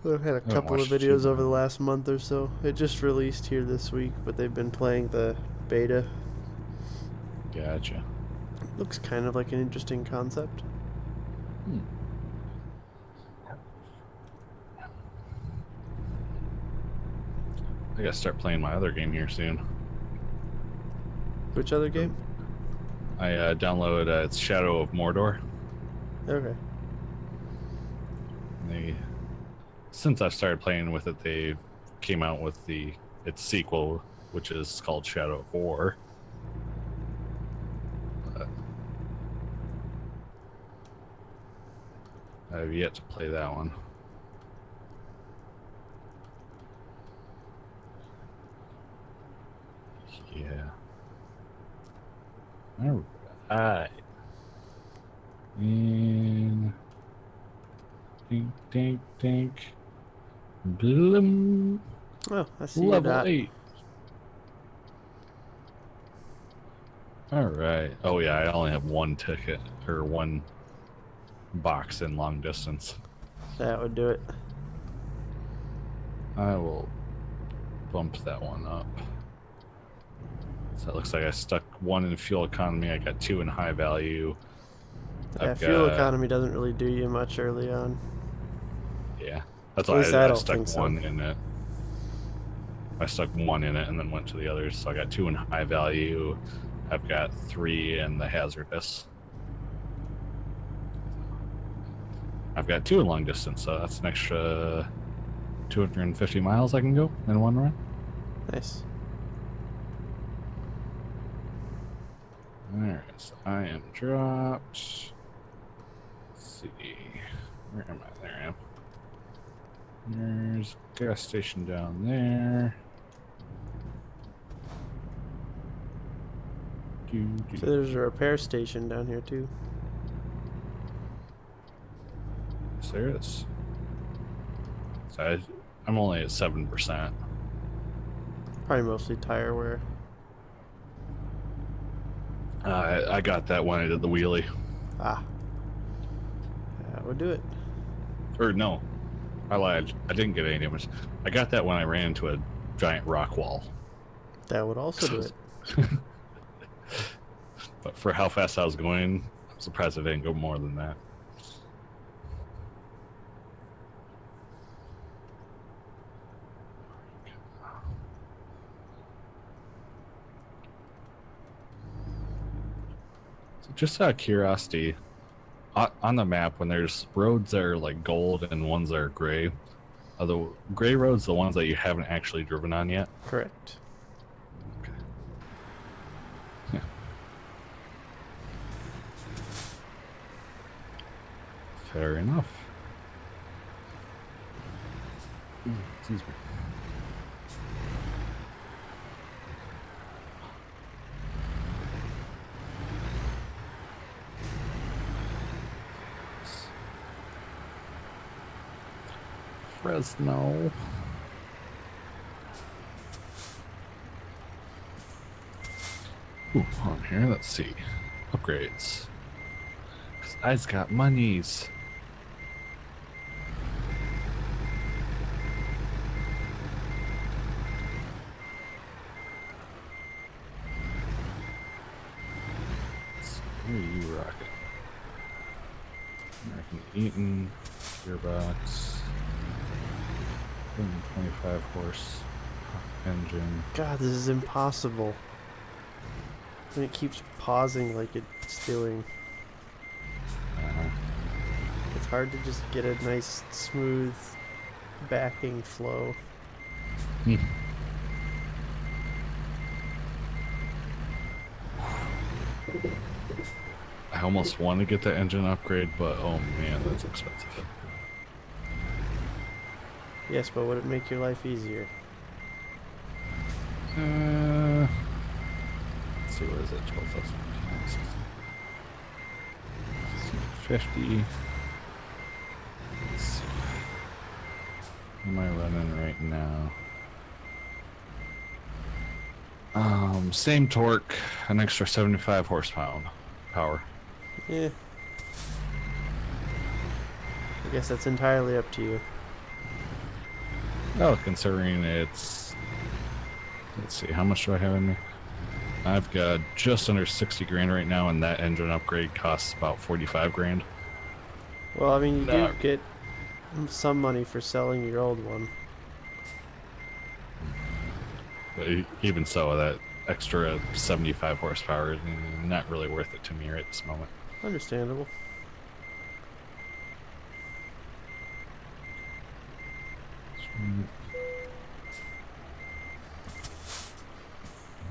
I've had a haven't couple of watched videos Achievement over the Hunter. last month or so. It just released here this week, but they've been playing the beta. Gotcha. Looks kind of like an interesting concept. I gotta start playing my other game here soon. Which other game? I downloaded it's Shadow of Mordor. Okay. Since I've started playing with it, they came out with its sequel, which is called Shadow of War. I have yet to play that one. Yeah. All right. And dink, dink, dink. Bloom. Oh, I see your Level dot. 8. All right. Oh yeah, I only have one ticket or one box in long distance. That would do it. I will bump that one up. So it looks like I stuck one in fuel economy. I got two in high value. Yeah, I've fuel got- economy doesn't really do you much early on. Yeah, that's At why least I I don't stuck think so. one in it. I stuck one in it and then went to the others. So I got two in high value. I've got three in the hazardous. I've got two in long distance, so that's an extra 250 miles I can go in one run. Nice. Alright, so I am dropped. Let's see. Where am I? There I am. There's a gas station down there. So there's a repair station down here too. Yes, there is. So I'm only at 7%. Probably mostly tire wear. I got that when I did the wheelie. Ah. That would do it. Or no, I lied. I didn't get any damage. I got that when I ran into a giant rock wall. That would also do it. But for how fast I was going, I'm surprised I didn't go more than that. So just out of curiosity, on the map, when there's roads that are like gold and ones that are gray, are the gray roads the ones that you haven't actually driven on yet? Correct. Okay. Yeah. Fair enough. Excuse me. Fresno. Ooh, on here, let's see. Upgrades. Cause I's got monies. Who are you rocking? American Eaton, gearbox, 125 horse engine. God, this is impossible. And it keeps pausing like it's doing. It's hard to just get a nice, smooth backing flow. I almost want to get the engine upgrade, but oh man, that's expensive. Yes, but would it make your life easier? Let's see, what is it? 50. Let's see. What am I running right now? Same torque, an extra 75 horsepower. Yeah. I guess that's entirely up to you. Well, considering it's... Let's see, how much do I have in there? I've got just under 60 grand right now, and that engine upgrade costs about 45 grand. Well, I mean, you do get some money for selling your old one. But even so, that extra 75 horsepower is not really worth it to me right this moment. Understandable.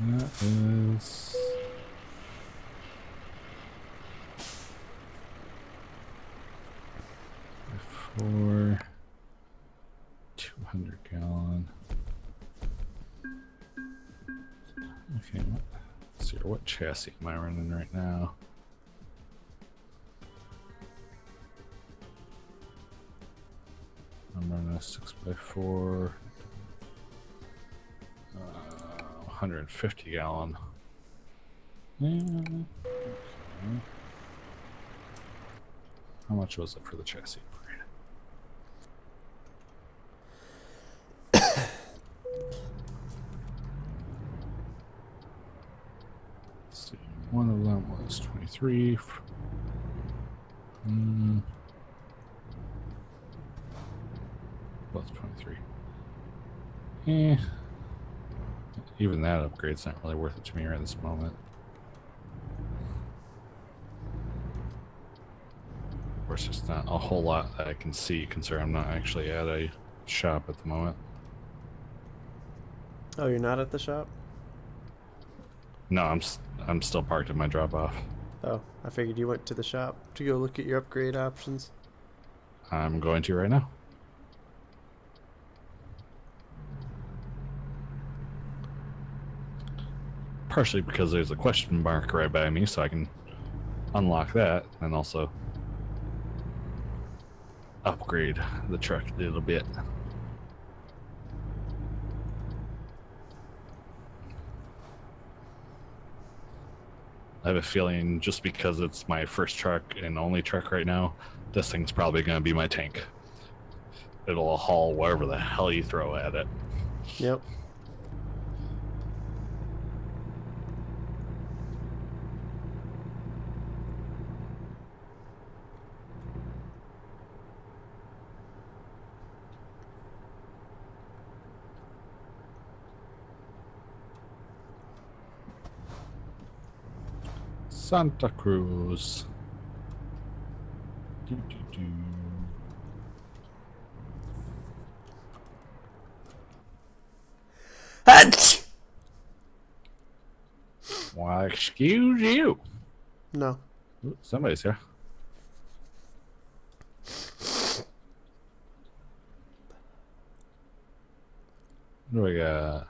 That is... for 200 gallon. Okay, let's see here. What chassis am I running right now? I'm running a 6x4, 150 gallon. Yeah, okay. How much was it for the chassis upgrade? Let's see. One of them was 23. Both 23. Even that upgrade's not really worth it to me right at this moment. Of course, there's not a whole lot that I can see, considering I'm not actually at a shop at the moment. Oh, you're not at the shop? No, I'm still parked at my drop-off. Oh, I figured you went to the shop to go look at your upgrade options. I'm going to right now. Partially because there's a question mark right by me, so I can unlock that and also upgrade the truck a little bit. I have a feeling just because it's my first truck and only truck right now, this thing's probably going to be my tank. It'll haul whatever the hell you throw at it. Yep. Santa Cruz. Why, excuse you. No. Ooh, somebody's here. What do we got?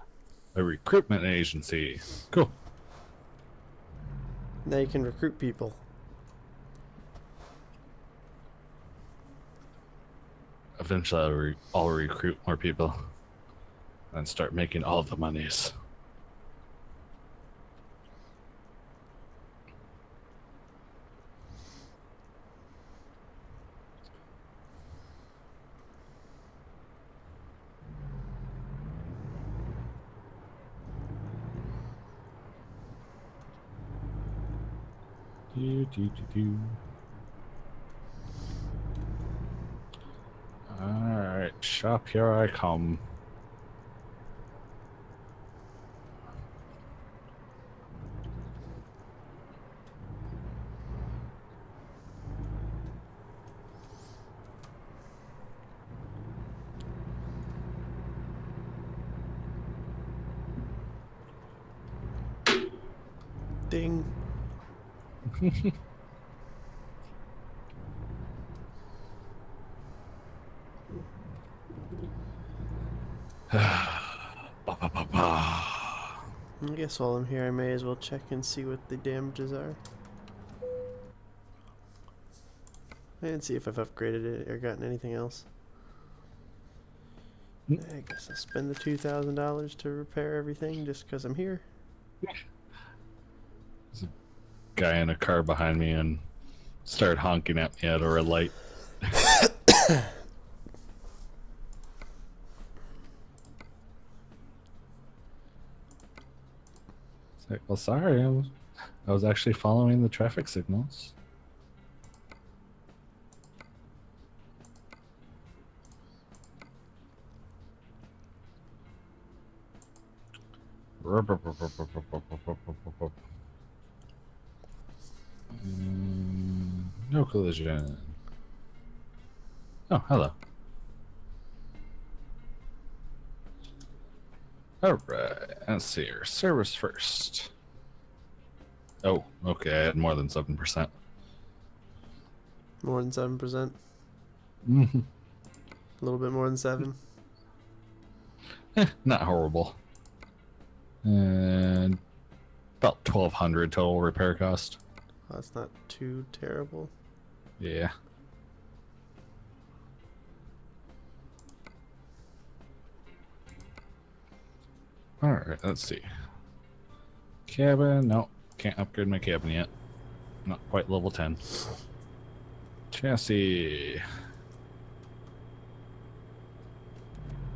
A recruitment agency. Cool. Now you can recruit people. Eventually, I'll recruit more people and start making all the monies. Alright, shop, here I come. Ding. Ba, ba, ba, ba. I guess while I'm here, I may as well check and see what the damages are. And see if I've upgraded it or gotten anything else. I guess I'll spend the $2,000 to repair everything just because I'm here. There's a guy in a car behind me and started honking at me at a red light. It's like, well, sorry, I was actually following the traffic signals. No collision. Oh, hello. Alright, let's see here. Service first. Oh, okay, I had more than 7%. More than 7%. Mm-hmm. A little bit more than 7. Not horrible. And about 1,200 total repair cost. Oh, that's not too terrible. Yeah. Alright, let's see. Cabin, no, can't upgrade my cabin yet. Not quite level 10. Chassis.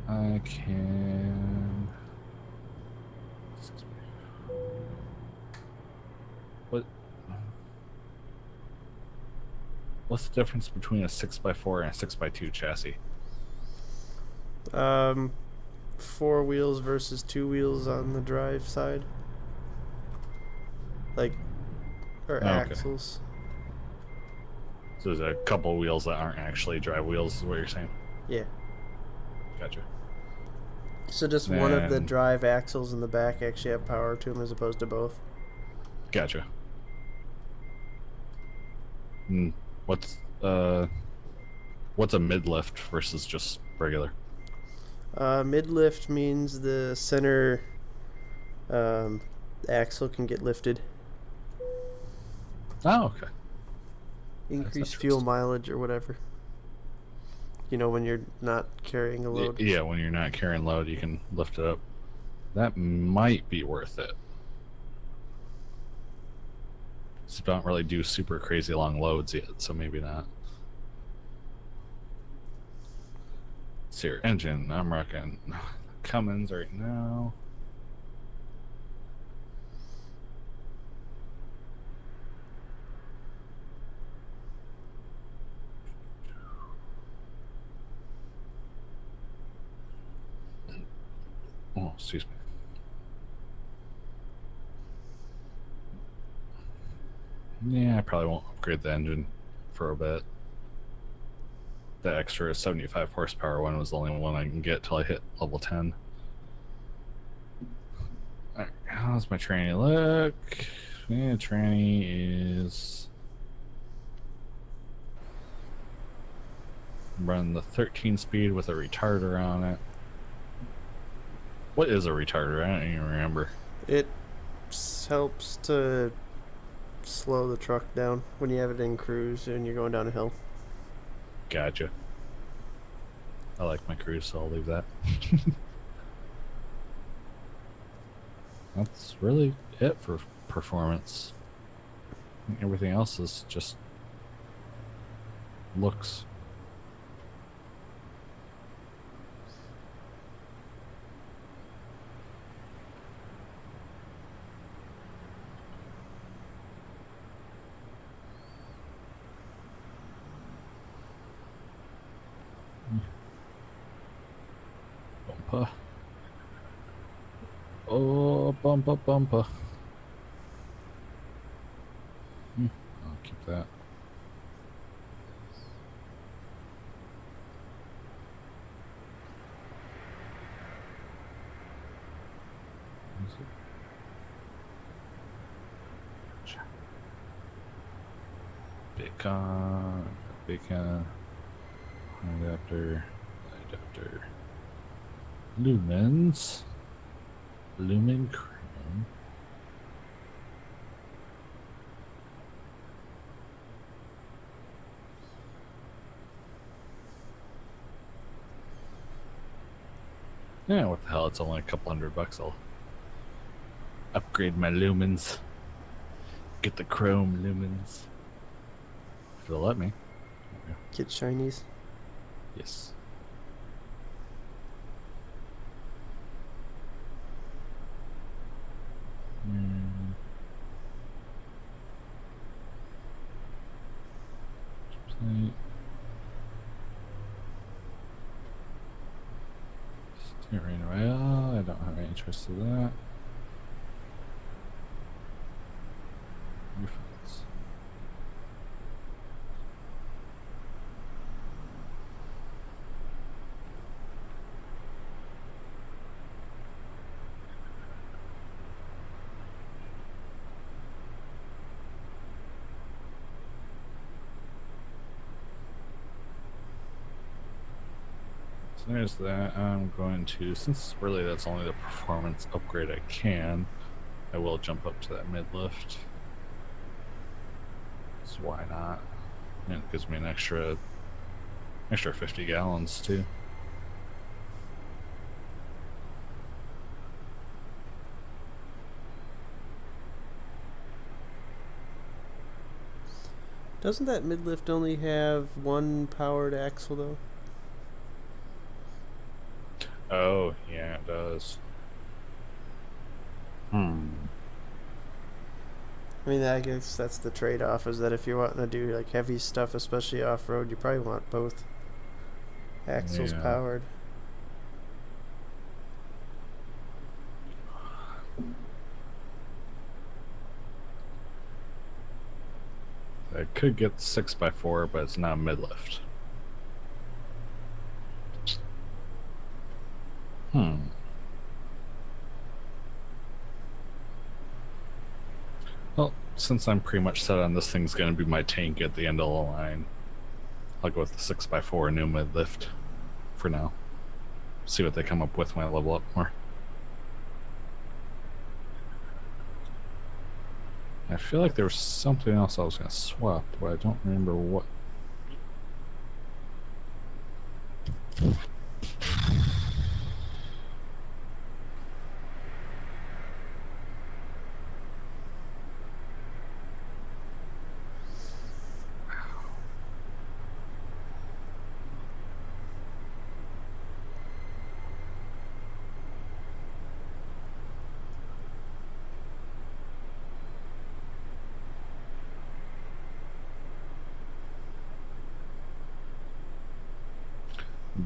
I can... What's the difference between a 6x4 and a 6x2 chassis? 4 wheels versus 2 wheels on the drive side. Like, or Oh, okay. axles. So there's a couple wheels that aren't actually drive wheels, is what you're saying? Yeah. Gotcha. So just one of the And- drive axles in the back actually have power to them as opposed to both. Gotcha. What's a mid lift versus just regular? Mid lift means the center axle can get lifted. Oh, okay. Increase fuel mileage or whatever. You know, when you're not carrying a load. Yeah, when you're not carrying load, you can lift it up. That might be worth it. So don't really do super crazy long loads yet, so maybe not. Let's see your engine. I'm rocking Cummins right now. Oh, excuse me. Yeah, I probably won't upgrade the engine for a bit. The extra 75 horsepower one was the only one I can get till I hit level 10. Alright, how's my tranny look? Yeah, tranny is... run the 13 speed with a retarder on it. What is a retarder? I don't even remember. It helps to slow the truck down when you have it in cruise and you're going down a hill. Gotcha. I like my cruise, so I'll leave that. That's really it for performance. I think everything else is just looks. Bumper. Oh, bumper, bumper. I'll keep that. Bacon, adapter, lumens, lumen chrome. Yeah, what the hell? It's only a couple $100. I'll upgrade my lumens. Get the chrome lumens. If they'll let me. Get shinies. Yes. Steering wheel. I don't have any interest in that. Reflex. So there's that. I'm going to, since really that's only the performance upgrade I can, I will jump up to that mid-lift. So why not? And it gives me an extra 50 gallons too. Doesn't that mid-lift only have one powered axle, though? Oh, yeah, it does. I mean, I guess that's the trade-off, is that if you're wanting to do like heavy stuff, especially off-road, you probably want both axles Yeah. powered. I could get 6x4, but it's not mid-lift. Well, since I'm pretty much set on this thing's going to be my tank at the end of the line, I'll go with the 6x4 new mid-lift for now. See what they come up with when I level up more. I feel like there was something else I was going to swap, but I don't remember what.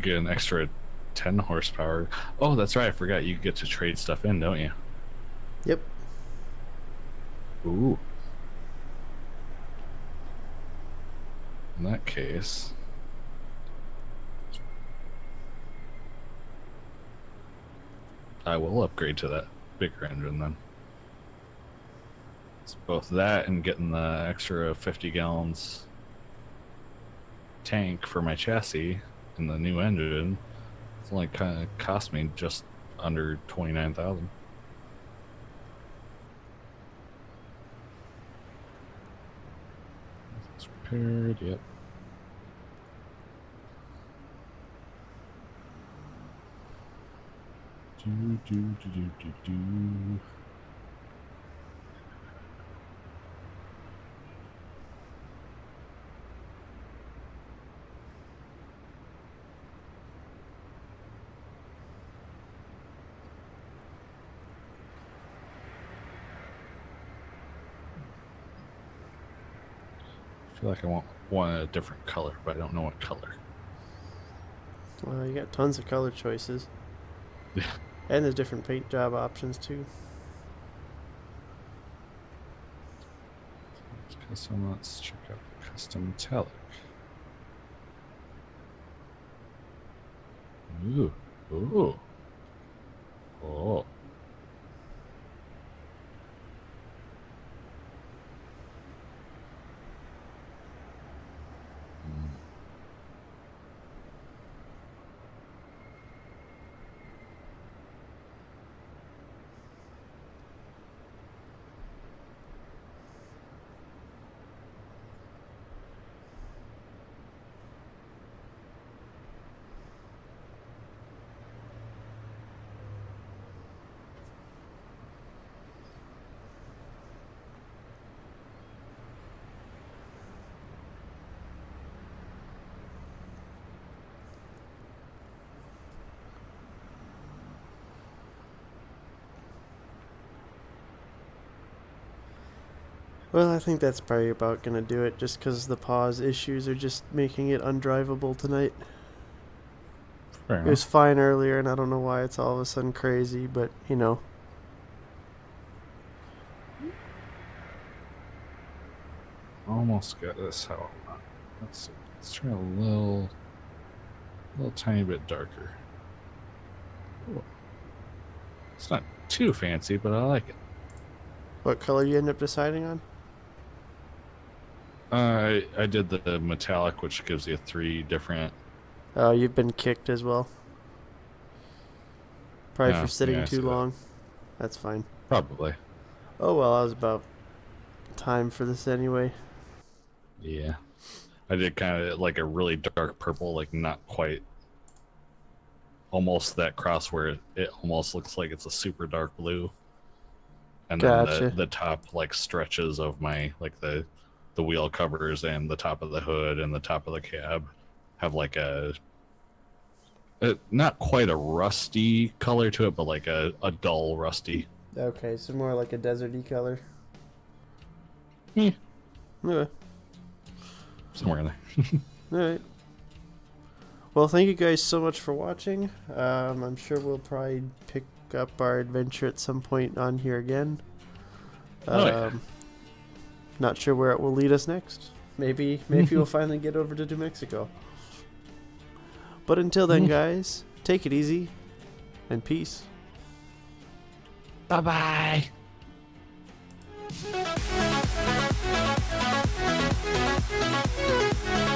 Get an extra 10 horsepower. Oh, that's right. I forgot you get to trade stuff in, don't you? Yep. Ooh. In that case, I will upgrade to that bigger engine then. It's both that and getting the extra 50 gallons tank for my chassis and the new engine. It's only kind of cost me just under 29,000. It's repaired. Yep. Do. I feel like I want one a different color, but I don't know what color. Well, you got tons of color choices. Yeah. And there's different paint job options too. Custom, let's check out the custom metallic. Ooh. Ooh. Oh. Well, I think that's probably about gonna do it, just because the pause issues are just making it undrivable tonight. Fair It was enough. fine earlier, and I don't know why it's all of a sudden crazy, but you know. Almost got this how I want. Let's see. Let's try a little tiny bit darker. Ooh. It's not too fancy, but I like it. What color you end up deciding on? I did the metallic, which gives you 3 different. Oh, you've been kicked as well. Probably Yeah, for sitting yeah, I too see that. long. That's fine. Probably. Oh well, I was about time for this anyway. Yeah. I did kind of like a really dark purple, like not quite. Almost that cross where it almost looks like it's a super dark blue. And then Gotcha. the top like stretches of my like the wheel covers and the top of the hood and the top of the cab have like a not quite a rusty color to it, but like a dull rusty. Okay, so more like a deserty color. Yeah. Okay. Somewhere in there. Alright. Well, thank you guys so much for watching. I'm sure we'll probably pick up our adventure at some point on here again. Oh, yeah. Not sure where it will lead us next. Maybe we'll finally get over to New Mexico. But until then, guys, take it easy and peace. Bye-bye. Thank you.